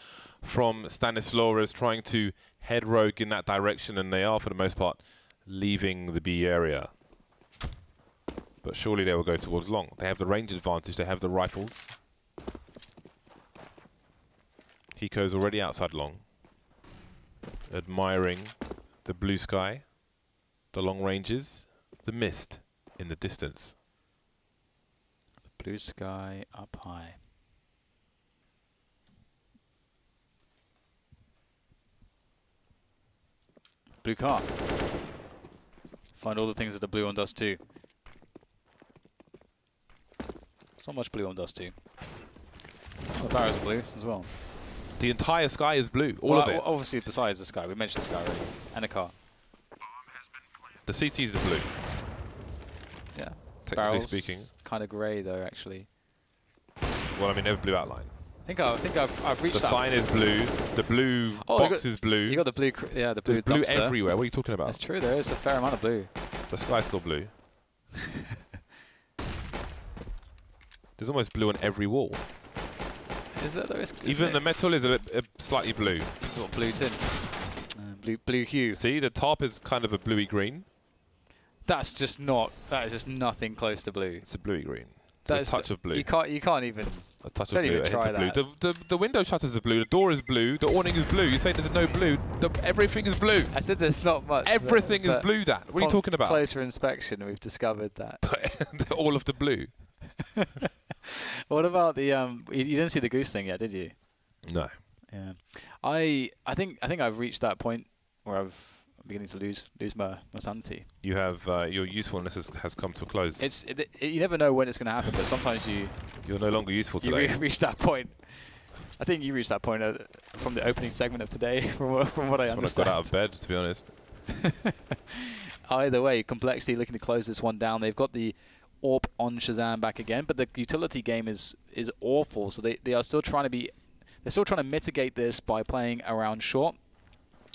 from Stanislaw trying to head rogue in that direction, and they are, for the most part, leaving the B area. But surely they will go towards long. They have the range advantage. They have the rifles. Hiko's already outside long, admiring the blue sky, the long ranges, the mist in the distance. The blue sky up high. Blue car. Find all the things that are blue on Dust 2. It's not much blue on Dust 2. The barrels are blue as well. The entire sky is blue, all of it. Obviously, besides the sky, we mentioned the sky already, and a car. The CTs are blue. Yeah. Technically Barrels speaking. Kind of grey though, actually. Well, I mean, they have blue outline. I think I've reached the that. The sign is blue. The blue box is blue. You got the blue, yeah, the blue. There's blue dumpster. everywhere. What are you talking about? That's true. There is a fair amount of blue. The sky's still blue. There's almost blue on every wall. Is that though? Even the metal is a slightly blue. Got blue tints. Blue hue. See, the top is kind of a bluey green. That's just not. That is just nothing close to blue. It's a bluey green. That's a touch of blue. You can't even. A touch of blue. A hint of blue. The window shutters are blue. The door is blue. The awning is blue. You say there's no blue. Everything is blue. I said there's not much. Everything is blue. Dan. What are you talking about? Closer inspection, we've discovered that. All of the blue. What about the you didn't see the goose thing yet, did you? No. Yeah. I think I've reached that point where I'm beginning to lose my sanity. You have your usefulness has come to a close. You never know when it's going to happen, but sometimes you're no longer useful today. You reach that point. I think you reached that point from the opening segment of today, from what I understand. When I got out of bed, to be honest. Either way, Complexity looking to close this one down. They've got the AWP on Shazam back again, but the utility game is awful. So they are still trying to mitigate this by playing around short,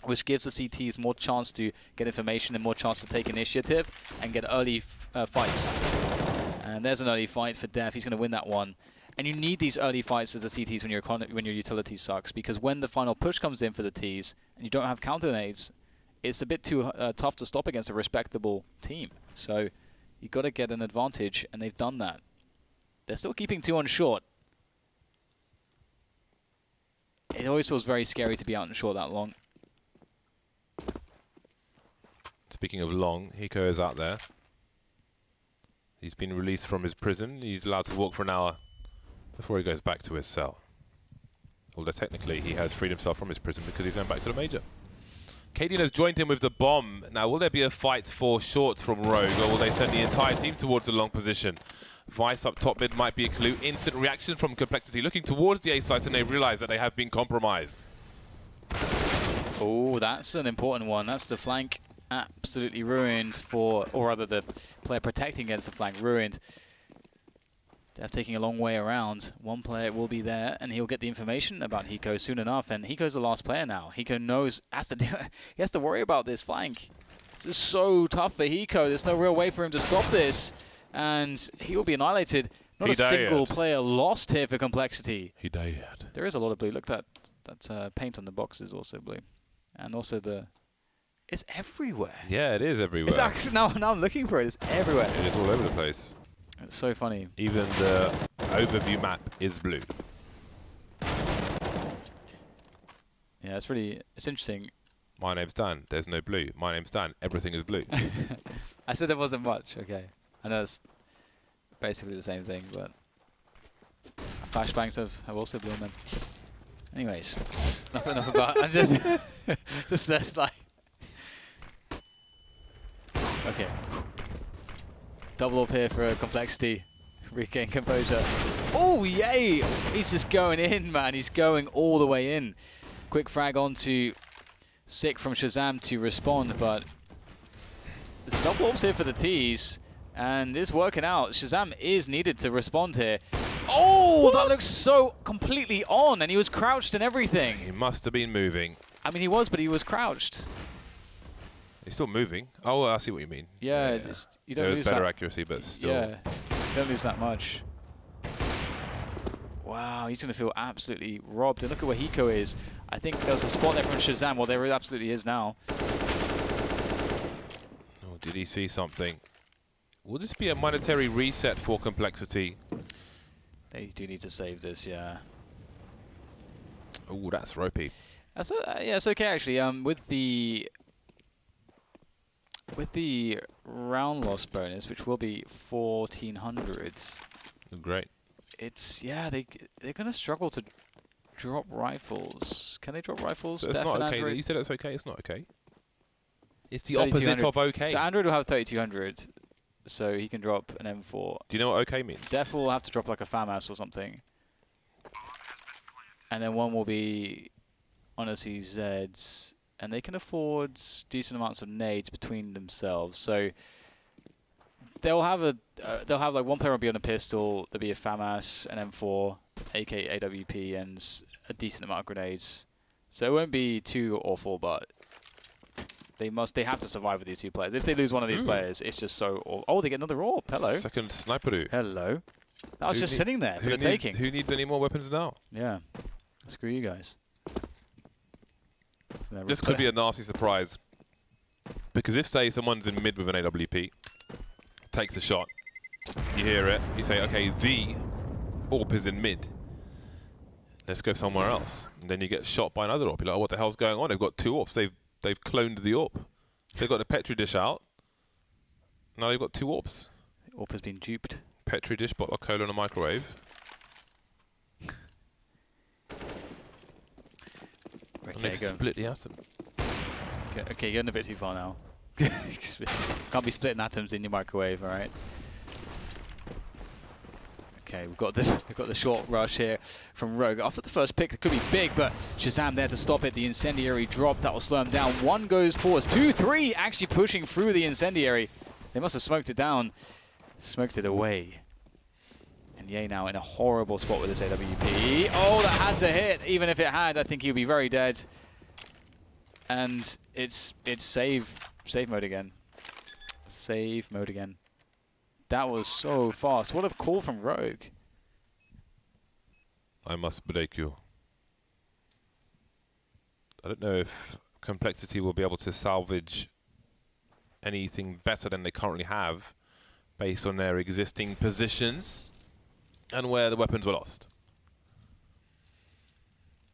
which gives the CTs more chance to get information and more chance to take initiative and get early fights. And there's an early fight for Def. He's going to win that one. And you need these early fights as the CTs when your utility sucks, because when the final push comes in for the Ts and you don't have counter nades, it's a bit too tough to stop against a respectable team. So you've got to get an advantage, and they've done that. They're still keeping 2 on short. It always feels very scary to be out on short that long. Speaking of long, Hiko is out there. He's been released from his prison. He's allowed to walk for an hour before he goes back to his cell. Although technically he has freed himself from his prison because he's going back to the major. Cadian has joined him with the bomb. Now, will there be a fight for shorts from Rogue, or will they send the entire team towards a long position? Vice up top mid might be a clue. Instant reaction from Complexity, looking towards the A site, and they realize that they have been compromised. Oh, that's an important one. That's the flank absolutely ruined for, or rather the player protecting against the flank ruined. They're taking a long way around. One player will be there, and he'll get the information about Hiko soon enough. And Hiko's the last player now. Hiko knows he has to worry about this flank. This is so tough for Hiko. There's no real way for him to stop this, and he will be annihilated. Not a single player lost here for Complexity. He died. There is a lot of blue. Look at that. That paint on the box is also blue, and also it's everywhere. Yeah, it is everywhere. It's actually now I'm looking for it. It's everywhere. It is all over the place. It's so funny. Even the overview map is blue. Yeah, it's interesting. My name's Dan. There's no blue. My name's Dan. Everything is blue. I said there wasn't much. Okay, I know it's basically the same thing, but flashbangs have also blue in them. Anyways, enough about. I'm just like. Okay. Double up here for complexity. Regain composure. Oh, yay! He's just going in, man. He's going all the way in. Quick frag onto Sick from Shazam to respond, but there's double ups here for the T's, and it's working out. Shazam is needed to respond here. Oh, what? That looks so completely on, and he was crouched and everything. He must have been moving. I mean, he was, but he was crouched. He's still moving. Oh, I see what you mean. Yeah, yeah. You don't lose better that. accuracy, but still. Yeah, you don't lose that much. Wow, he's going to feel absolutely robbed. And look at where Hiko is. I think there was a spot there from Shazam. Well, there absolutely is now. Oh, did he see something? Will this be a monetary reset for complexity? They do need to save this, yeah. Oh, that's ropey. That's yeah, it's okay actually. With the round loss bonus, which will be 1400s. Great. It's they're gonna struggle to drop rifles. Can they drop rifles? So it's Def not and okay. Android? You said it's okay. It's not okay. It's the opposite of okay. So Android will have 3200, so he can drop an M4. Do you know what okay means? Def will have to drop like a FAMAS or something. And then one will be on a CZs, and they can afford decent amounts of nades between themselves. So they'll have like one player will be on a pistol, there'll be a FAMAS, an M4, AK, AWP, and a decent amount of grenades. So it won't be too awful, but they have to survive with these two players. If they lose one of these players, it's just so awful. Oh, they get another AWP. Hello. Second sniper. Hello. That was just sitting there for the taking. Who needs any more weapons now? Yeah. Screw you guys. This could be a nasty surprise. Because if, say, someone's in mid with an AWP, takes a shot, you hear it, you say, okay, the AWP is in mid. Let's go somewhere else. And then you get shot by another AWP. You're like, oh, what the hell's going on? They've got two AWPs. They've cloned the AWP. They've got the Petri dish out. Now they've got two AWPs. The AWP has been duped. Petri dish, bottle of cola, and a microwave. Okay, and they've split the atom. Okay, you're getting a bit too far now. Can't be splitting atoms in your microwave, all right? Okay, we've got the short rush here from Rogue. After the first pick, it could be big, but Shazam there to stop it. The incendiary drop, that will slow him down. One goes forwards, 2, 3 actually pushing through the incendiary. They must have smoked it down, smoked it away. And Ye now in a horrible spot with this AWP. Oh, that had to hit. Even if it had, I think he'd be very dead. And it's save mode again. Save mode again. That was so fast. What a call from Rogue. I must break you. I don't know if Complexity will be able to salvage anything better than they currently have based on their existing positions and where the weapons were lost.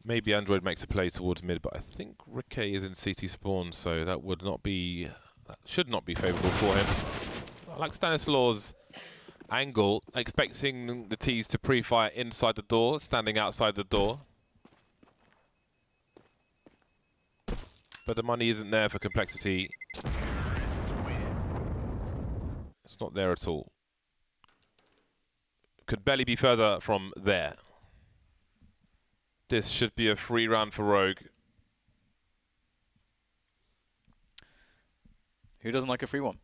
Maybe Android makes a play towards mid, but I think Ricky is in CT spawn, so that should not be favourable for him. I like Stanislaw's angle, expecting the T's to pre-fire inside the door, standing outside the door. But the money isn't there for Complexity. It's not there at all. Could barely be further from there. This should be a free round for Rogue. Who doesn't like a free one?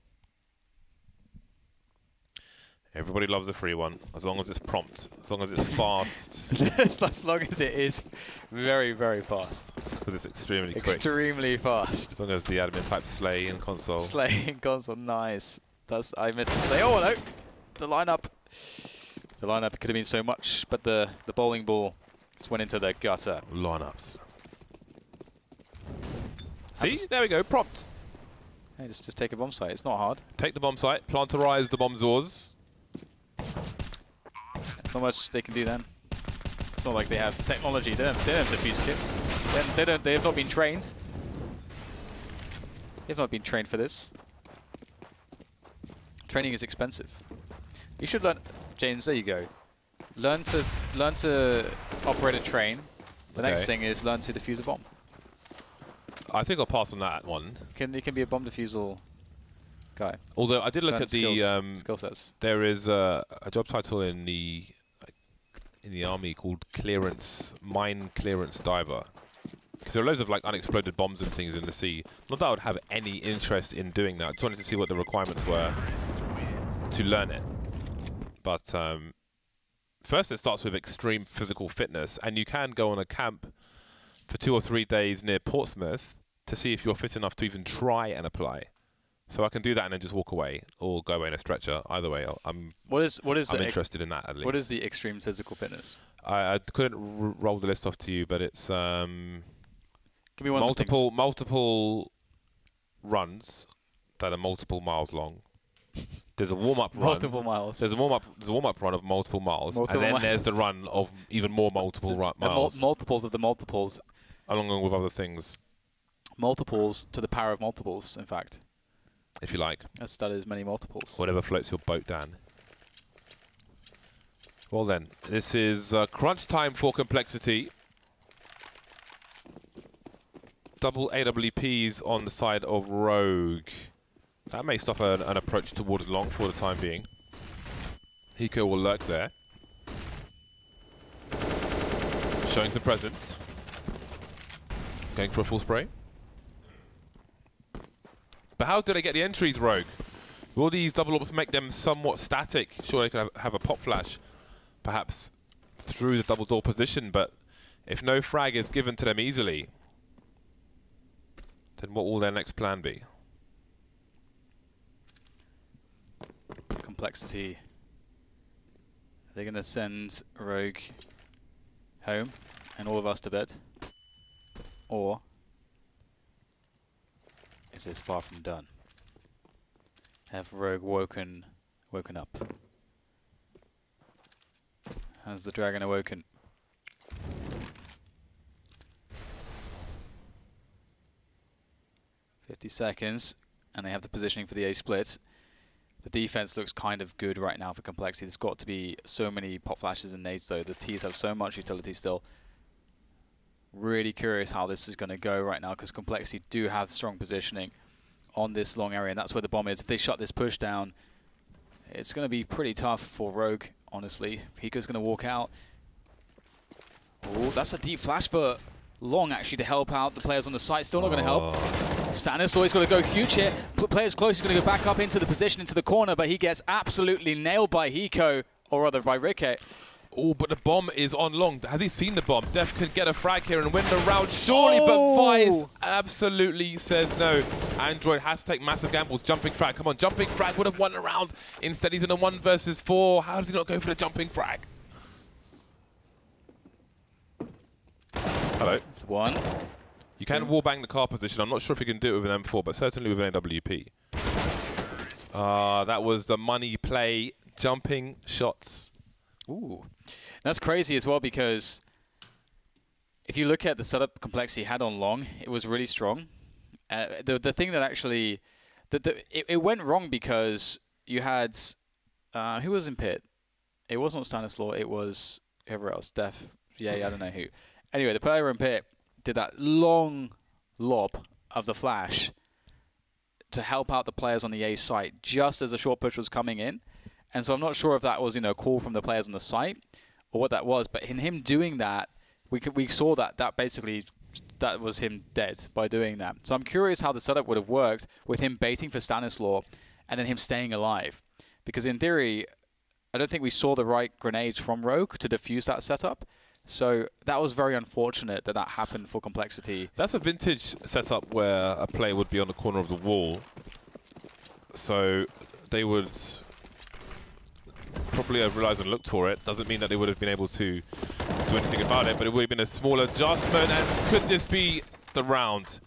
Everybody loves a free one, as long as it's prompt, as long as it's fast. As long as it is very, very fast. Because it's extremely quick. Extremely fast. As long as the admin types slay in console. Slay in console, nice. I missed the slay. Oh, no. The lineup. The lineup could have been so much, but the bowling ball Just went into the gutter. Lineups. See, there we go. Prompt. Hey, just take a bomb site. It's not hard. Take the bomb site. Planterize the bomb zors. There's not much they can do then. It's not like they have technology. They don't have defuse kits. They have not been trained. They've not been trained for this. Training is expensive. You should learn, James. There you go. Learn to operate a train. The next thing is learn to defuse a bomb. I think I'll pass on that one. You can be a bomb defusal guy. Although I did look at the skill sets. There is a job title in the army called mine clearance diver. Because there are loads of like unexploded bombs and things in the sea. Not that I would have any interest in doing that. I just wanted to see what the requirements were to learn it. But first it starts with extreme physical fitness, and you can go on a camp for 2 or 3 days near Portsmouth to see if you're fit enough to even try and apply. So I can do that and then just walk away, or go away in a stretcher. Either way, I'm interested in that at least. What is the extreme physical fitness? I couldn't roll the list off to you, but it's Give me one multiple runs that are multiple miles long. There's a warm-up run. Multiple miles. There's a warm-up run of multiple miles, and then there's the run of even more multiple miles. Multiples of the multiples. Along with other things. Multiples to the power of multiples, in fact. If you like. That is many multiples. Whatever floats your boat, Dan. Well then, this is crunch time for Complexity. Double AWPs on the side of Rogue. That may stop an approach towards long for the time being. Hiko will lurk there. Showing some presence. Going for a full spray. But how do they get the entries, Rogue? Will these double ops make them somewhat static? Sure, they could have a pop flash, perhaps through the double door position, but if no frag is given to them easily, then what will their next plan be? Complexity. Are they going to send Rogue home and all of us to bed? Or is this far from done? Have Rogue woken up? Has the dragon awoken? .50 seconds, and they have the positioning for the A split. The defense looks kind of good right now for Complexity. There's got to be so many pop flashes and nades though. The T's have so much utility still. Really curious how this is going to go right now, because Complexity do have strong positioning on this long area, and that's where the bomb is. If they shut this push down, it's going to be pretty tough for Rogue, honestly. Hiko's going to walk out. Oh, that's a deep flash for long, actually, to help out the players on the site. Still not going to help. Stanislaw has got to go huge here. Players close, he's going to go back up into the position, into the corner, but he gets absolutely nailed by Hiko, or rather by Rikke. Oh, but the bomb is on long. Has he seen the bomb? Def could get a frag here and win the round, surely, but Vice absolutely says no. Android has to take massive gambles. Jumping frag, come on, jumping frag would have won the round. Instead, he's in a 1 versus 4. How does he not go for the jumping frag? Hello. It's one. You can wallbang the car position. I'm not sure if you can do it with an M4, but certainly with an AWP. That was the money play. Jumping shots. Ooh. That's crazy as well, because if you look at the setup Complexity had on long, it was really strong. The thing that actually... it went wrong because you had... who was in pit? It wasn't Stanislaw, it was whoever else. Def. Yeah, I don't know who. Anyway, the player in pit did that long lob of the flash to help out the players on the A site just as the short push was coming in. And so I'm not sure if that was, a call from the players on the site or what that was. But in him doing that, we saw that basically that was him dead by doing that. So I'm curious how the setup would have worked with him baiting for Stanislaw and then him staying alive. Because in theory, I don't think we saw the right grenades from Rogue to defuse that setup. So that was very unfortunate that that happened for Complexity. That's a vintage setup where a player would be on the corner of the wall. So they would probably have realized and looked for it. Doesn't mean that they would have been able to do anything about it, but it would have been a small adjustment. And could this be the round?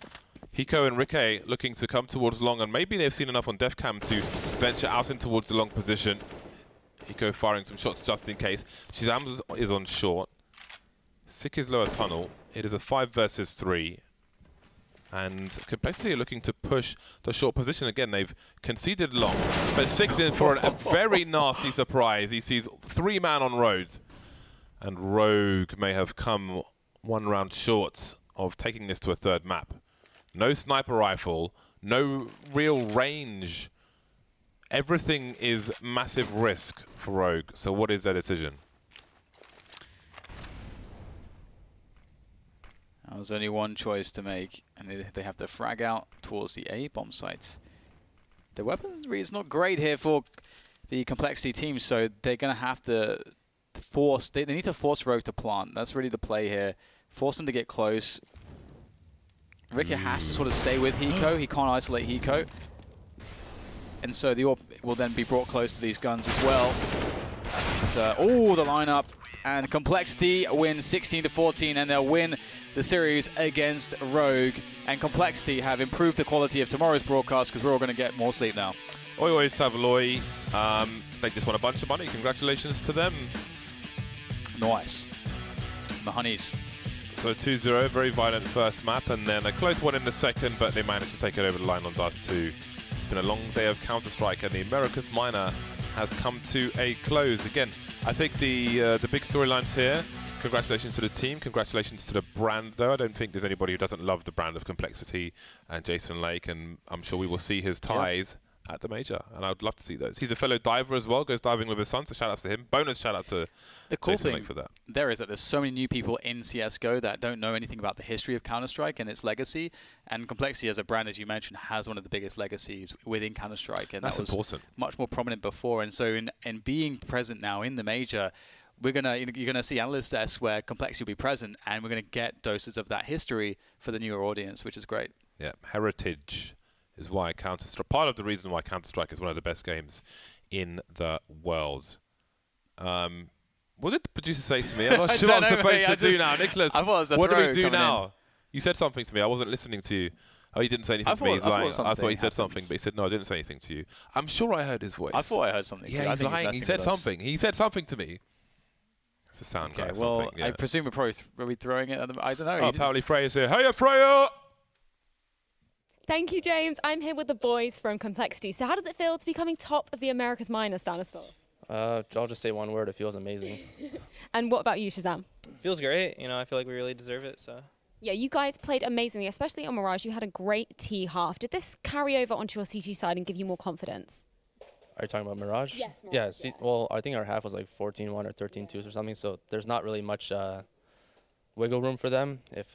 Hiko and Rike looking to come towards long, and maybe they've seen enough on Defcam to venture out in towards the long position. Hiko firing some shots just in case. Shazam is on short. Sick is lower tunnel. It is a 5 versus 3. And Complexity are looking to push the short position again. They've conceded long, but Sick's in for a very nasty surprise. He sees 3-man on Road. And Rogue may have come 1 round short of taking this to a 3rd map. No sniper rifle, no real range. Everything is massive risk for Rogue. So what is their decision? There's only one choice to make, and they have to frag out towards the A bomb sites. The weaponry is not great here for the Complexity team, so they're going to have to force. They need to force Rogue to plant. That's really the play here. Force them to get close. Ricky has to sort of stay with Hiko. He can't isolate Hiko. And so the AWP will then be brought close to these guns as well. So, oh, the lineup. And Complexity win 16-14, and they'll win the series against Rogue. And Complexity have improved the quality of tomorrow's broadcast because we're all going to get more sleep now. Oi, oi, Savaloy. They just won a bunch of money. Congratulations to them. Nice. The Honeys. So 2-0, very violent first map, and then a close one in the second, but they managed to take it over the line on Dust 2. It's been a long day of Counter-Strike, and the America's Minor has come to a close. Again, I think the big storylines here, congratulations to the team, congratulations to the brand, though. I don't think there's anybody who doesn't love the brand of Complexity and Jason Lake, and I'm sure we will see his ties at the major, and I would love to see those. He's a fellow diver as well, goes diving with his son, so shout outs to him. Bonus shout out to the cool Jason thing Lake for that. There is that there's so many new people in CSGO that don't know anything about the history of Counter-Strike and its legacy, and Complexity as a brand, as you mentioned, has one of the biggest legacies within Counter-Strike, and that's that was important. Much more prominent before. And so in being present now in the major, you're gonna see analyst desks where Complexity will be present, and we're gonna get doses of that history for the newer audience, which is great. Yeah, heritage is why Counter-Strike, part of the reason why Counter-Strike is one of the best games in the world. What did the producer say to me? I'm not sure what I'm supposed to do now. Nicholas, what do we do now? You said something to me. I wasn't listening to you. Oh, he didn't say anything to me. He's lying. I thought he said something, but he said, no, I didn't say anything to you. I'm sure I heard his voice. I thought I heard something. Yeah, he's lying. He said something. He said something to me. It's a sound guy or well, something. Yeah. I presume we're probably throwing it at them. I don't know. Oh, Pauli Freya's here. Hey, Freya! Thank you, James. I'm here with the boys from Complexity. So how does it feel to be coming top of the America's Minor, Stanislav? I'll just say one word. It feels amazing. And what about you, Shazam? Feels great. You know, I feel like we really deserve it. So. Yeah, you guys played amazingly, especially on Mirage. You had a great T half. Did this carry over onto your CT side and give you more confidence? Are you talking about Mirage? Yes, Mirage. Yeah, well, I think our half was like 14-1 or 13-2 or something, so there's not really much wiggle room for them. If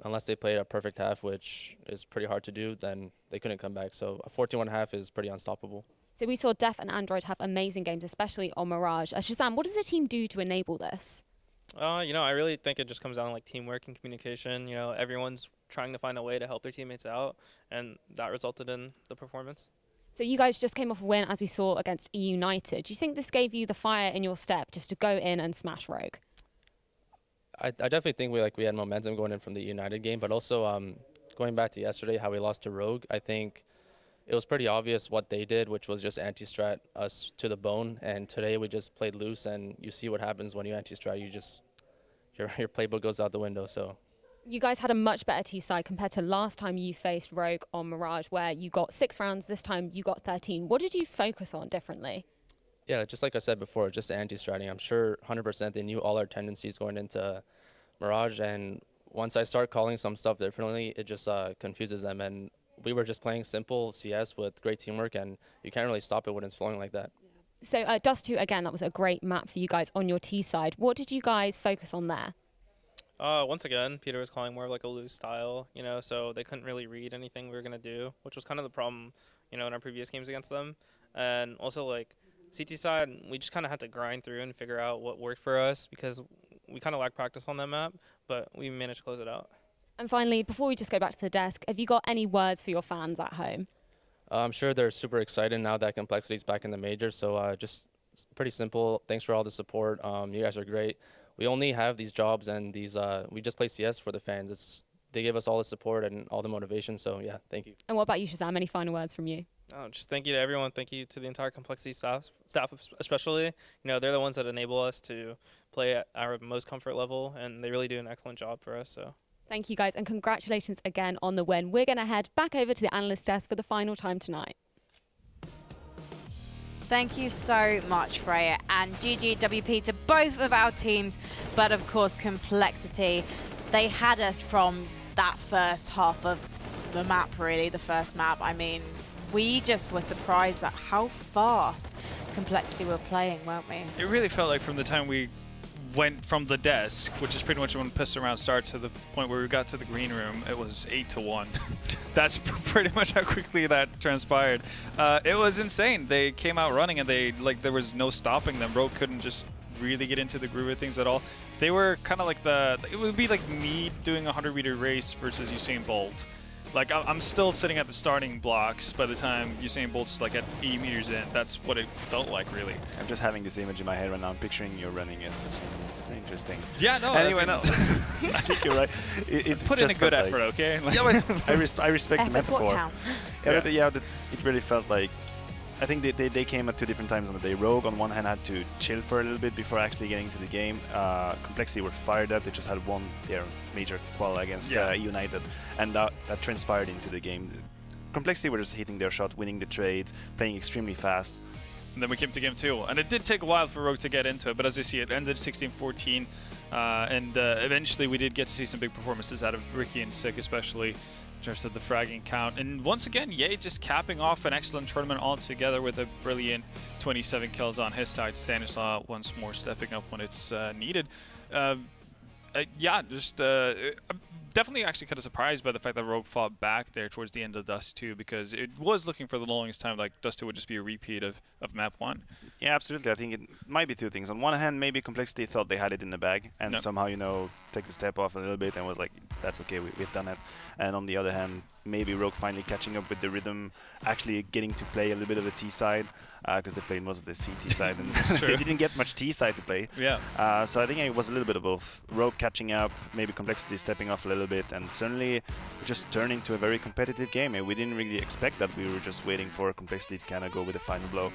unless they played a perfect half, which is pretty hard to do, then they couldn't come back. So a 14-1 half is pretty unstoppable. So we saw Def and Android have amazing games, especially on Mirage. Shazam, what does the team do to enable this? You know, I really think it just comes down to like teamwork and communication. You know, everyone's trying to find a way to help their teammates out, and that resulted in the performance. So you guys just came off a win, as we saw, against E United. Do you think this gave you the fire in your step just to go in and smash Rogue? I definitely think we had momentum going in from the United game, but also going back to yesterday, how we lost to Rogue, I think it was pretty obvious what they did, which was just anti-strat us to the bone. And today we just played loose, and you see what happens when you anti-strat. You just your playbook goes out the window. So you guys had a much better T side compared to last time you faced Rogue on Mirage, where you got 6 rounds. This time you got 13. What did you focus on differently? Yeah, just like I said before, just anti-stratting. I'm sure 100% they knew all our tendencies going into Mirage, and once I start calling some stuff differently, it just confuses them. And we were just playing simple CS with great teamwork, and you can't really stop it when it's flowing like that. So Dust 2, again, that was a great map for you guys on your T side. What did you guys focus on there? Once again, Peter was calling more of like a loose style, you know, so they couldn't really read anything we were going to do, which was kind of the problem, you know, in our previous games against them. And also, like, CT side, we just kind of had to grind through and figure out what worked for us because we kind of lacked practice on that map, but we managed to close it out. And finally, before we just go back to the desk, have you got any words for your fans at home? I'm sure they're super excited now that Complexity's back in the major, so just pretty simple. Thanks for all the support. You guys are great. we only have these jobs and these we just play CS for the fans. They give us all the support and all the motivation. So yeah, thank you. And what about you, Shazam? Any final words from you? Oh, just thank you to everyone. Thank you to the entire Complexity staff especially. You know, they're the ones that enable us to play at our most comfort level, and they really do an excellent job for us. So. Thank you, guys, and congratulations again on the win. We're going to head back over to the analyst desk for the final time tonight. Thank you so much, Freya, and GGWP to both of our teams, but of course Complexity. They had us from that first half of the map, really, the first map. I mean, we just were surprised about how fast Complexity were playing, weren't we? It really felt like from the time we went from the desk, which is pretty much when Pistol Round starts, to the point where we got to the green room, it was 8-1. That's pretty much how quickly that transpired. It was insane. They came out running, and there was no stopping them. Rogue couldn't just really get into the groove of things at all. They were kind of like it would be like me doing a 100-meter race versus Usain Bolt. Like, I'm still sitting at the starting blocks by the time Usain Bolt's like at 80 meters in. That's what it felt like, really. I'm just having this image in my head right now. I'm picturing you running. It's just interesting. Yeah, no. Anyway, no. I think you're right. It put in a good effort, okay? Like, yeah, I respect the metaphor. What counts. Yeah, it really felt like. I think they came at two different times on the day. Rogue, on one hand, had to chill for a little bit before actually getting to the game. Complexity were fired up. They just had won their major qual against United, and that transpired into the game. Complexity were just hitting their shot, winning the trades, playing extremely fast. And then we came to game 2, and it did take a while for Rogue to get into it, but as you see, it ended 16-14, and eventually we did get to see some big performances out of Ricky and Sick, especially in terms of the fragging count. And once again, Ye just capping off an excellent tournament altogether with a brilliant 27 kills on his side. Stanislaw once more stepping up when it's needed. Yeah, just definitely actually kind of surprised by the fact that Rogue fought back there towards the end of Dust 2, because it was looking for the longest time like Dust 2 would just be a repeat of Map 1. Yeah, absolutely. I think it might be two things. On one hand, maybe Complexity thought they had it in the bag and somehow, you know, take the step off a little bit and was like, that's okay, we've done it. And on the other hand, maybe Rogue finally catching up with the rhythm, actually getting to play a little bit of the T side, because they played most of the CT side and they didn't get much T side to play. Yeah. So I think it was a little bit of both. Rogue catching up, maybe Complexity stepping off a little bit, and suddenly just turned into a very competitive game. And we didn't really expect that. We were just waiting for Complexity to kind of go with the final blow.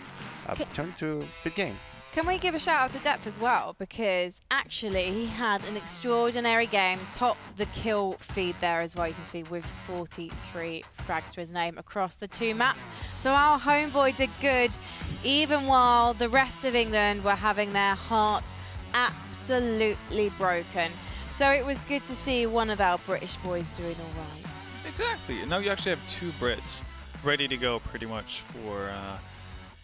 Turned to a big game. Can we give a shout out to Depth as well? Because actually he had an extraordinary game, topped the kill feed there as well. You can see with 43 frags to his name across the 2 maps. So our homeboy did good, even while the rest of England were having their hearts absolutely broken. So it was good to see one of our British boys doing all right. Exactly. And now you actually have 2 Brits ready to go pretty much for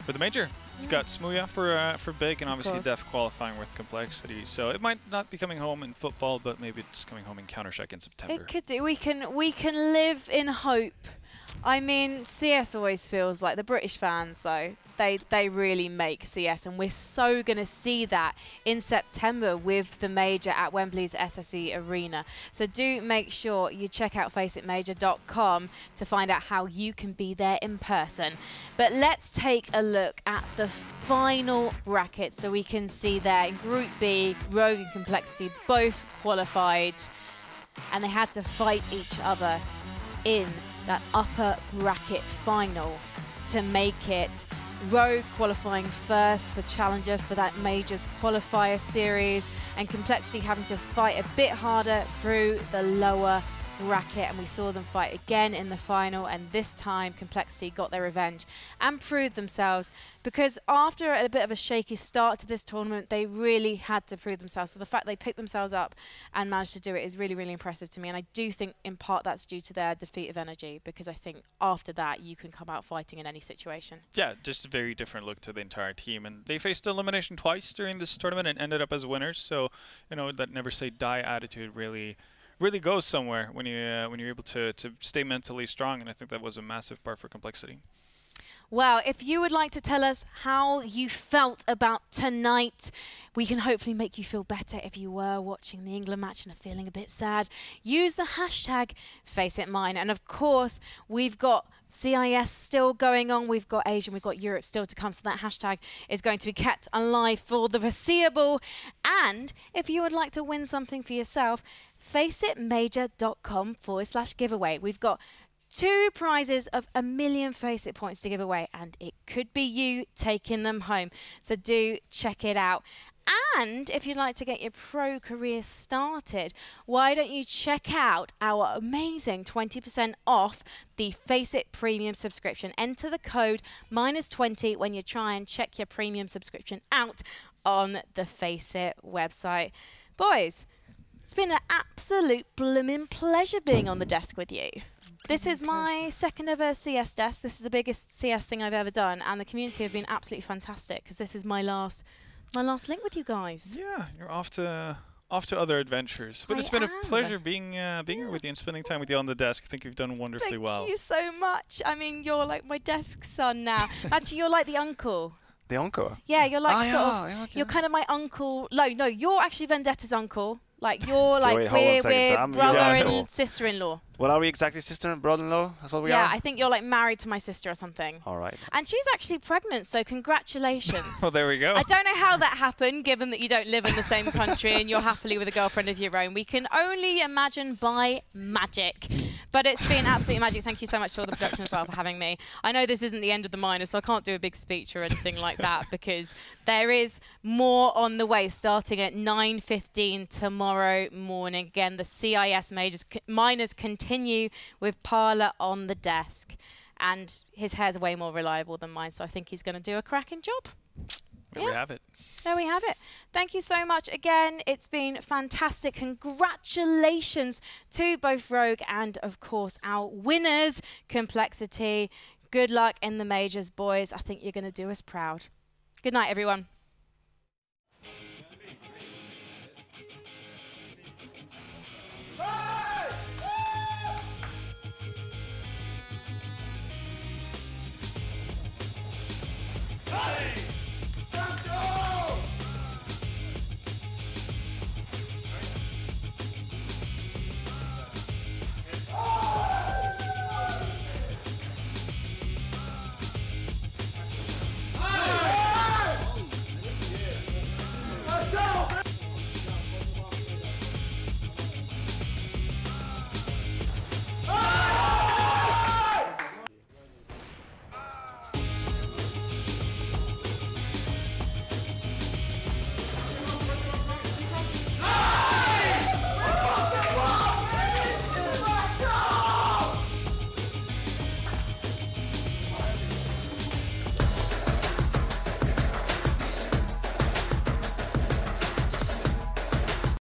the major. You've got Smuya for big, and obviously Def qualifying with Complexity. So it might not be coming home in football, but maybe it's coming home in Counter-Strike in September. It could do. We can live in hope. I mean, CS always feels like the British fans, though. They really make CS, and we're so going to see that in September with the major at Wembley's SSE Arena. So do make sure you check out faceitmajor.com to find out how you can be there in person. But let's take a look at the final bracket so we can see there in Group B, Rogue and Complexity both qualified, and they had to fight each other in that upper bracket final to make it. Rogue qualifying first for Challenger for that Majors qualifier series, and Complexity having to fight a bit harder through the lower bracket, and we saw them fight again in the final, and this time Complexity got their revenge and proved themselves, because after a bit of a shaky start to this tournament, they really had to prove themselves. So the fact they picked themselves up and managed to do it is really, really impressive to me, and I do think in part that's due to their defeat of Energy, because I think after that you can come out fighting in any situation. Yeah, just a very different look to the entire team, and they faced elimination twice during this tournament and ended up as winners, so you know, that never say die attitude really goes somewhere when you're able to stay mentally strong, and I think that was a massive part for Complexity. Well, if you would like to tell us how you felt about tonight, we can hopefully make you feel better if you were watching the England match and are feeling a bit sad. Use the hashtag FaceItMine, and of course we've got CIS still going on. We've got Asia, we've got Europe still to come. So that hashtag is going to be kept alive for the foreseeable. And if you would like to win something for yourself, faceitmajor.com/giveaway. We've got 2 prizes of 1 million FACEIT points to give away, and it could be you taking them home. So do check it out. And if you'd like to get your pro career started, why don't you check out our amazing 20% off the FACEIT premium subscription. Enter the code -20 when you try and check your premium subscription out on the FACEIT website. Boys, it's been an absolute blooming pleasure being on the desk with you. This is my 2nd ever CS desk. This is the biggest CS thing I've ever done, and the community have been absolutely fantastic because this is my last link with you guys. Yeah, you're off to other adventures. But it's been a pleasure being here with you and spending time with you on the desk. I think you've done wonderfully well. Thank you so much. I mean, you're like my desk son now. Actually, you're like the uncle. The uncle? Yeah, you're like okay. you're kind of my uncle. No, you're actually Vendetta's uncle. Like you're like wait, hold on a second, we're Sam. brother Yeah, and sister-in-law. What are we exactly, sister and brother-in-law? That's what we are? Yeah, I think you're like married to my sister or something. All right. And she's actually pregnant, so congratulations. Well, there we go. I don't know how that happened, given that you don't live in the same country and you're happily with a girlfriend of your own. We can only imagine by magic. But it's been absolutely magic. Thank you so much to all the production as well for having me. I know this isn't the end of the minor, so I can't do a big speech or anything like that because there is more on the way starting at 9:15 tomorrow morning. Again, the CIS minors continue with Parla on the desk. And his hair's way more reliable than mine, so I think he's going to do a cracking job. There we have it. There we have it. Thank you so much again. It's been fantastic. Congratulations to both Rogue and, of course, our winners, Complexity. Good luck in the majors, boys. I think you're going to do us proud. Good night, everyone.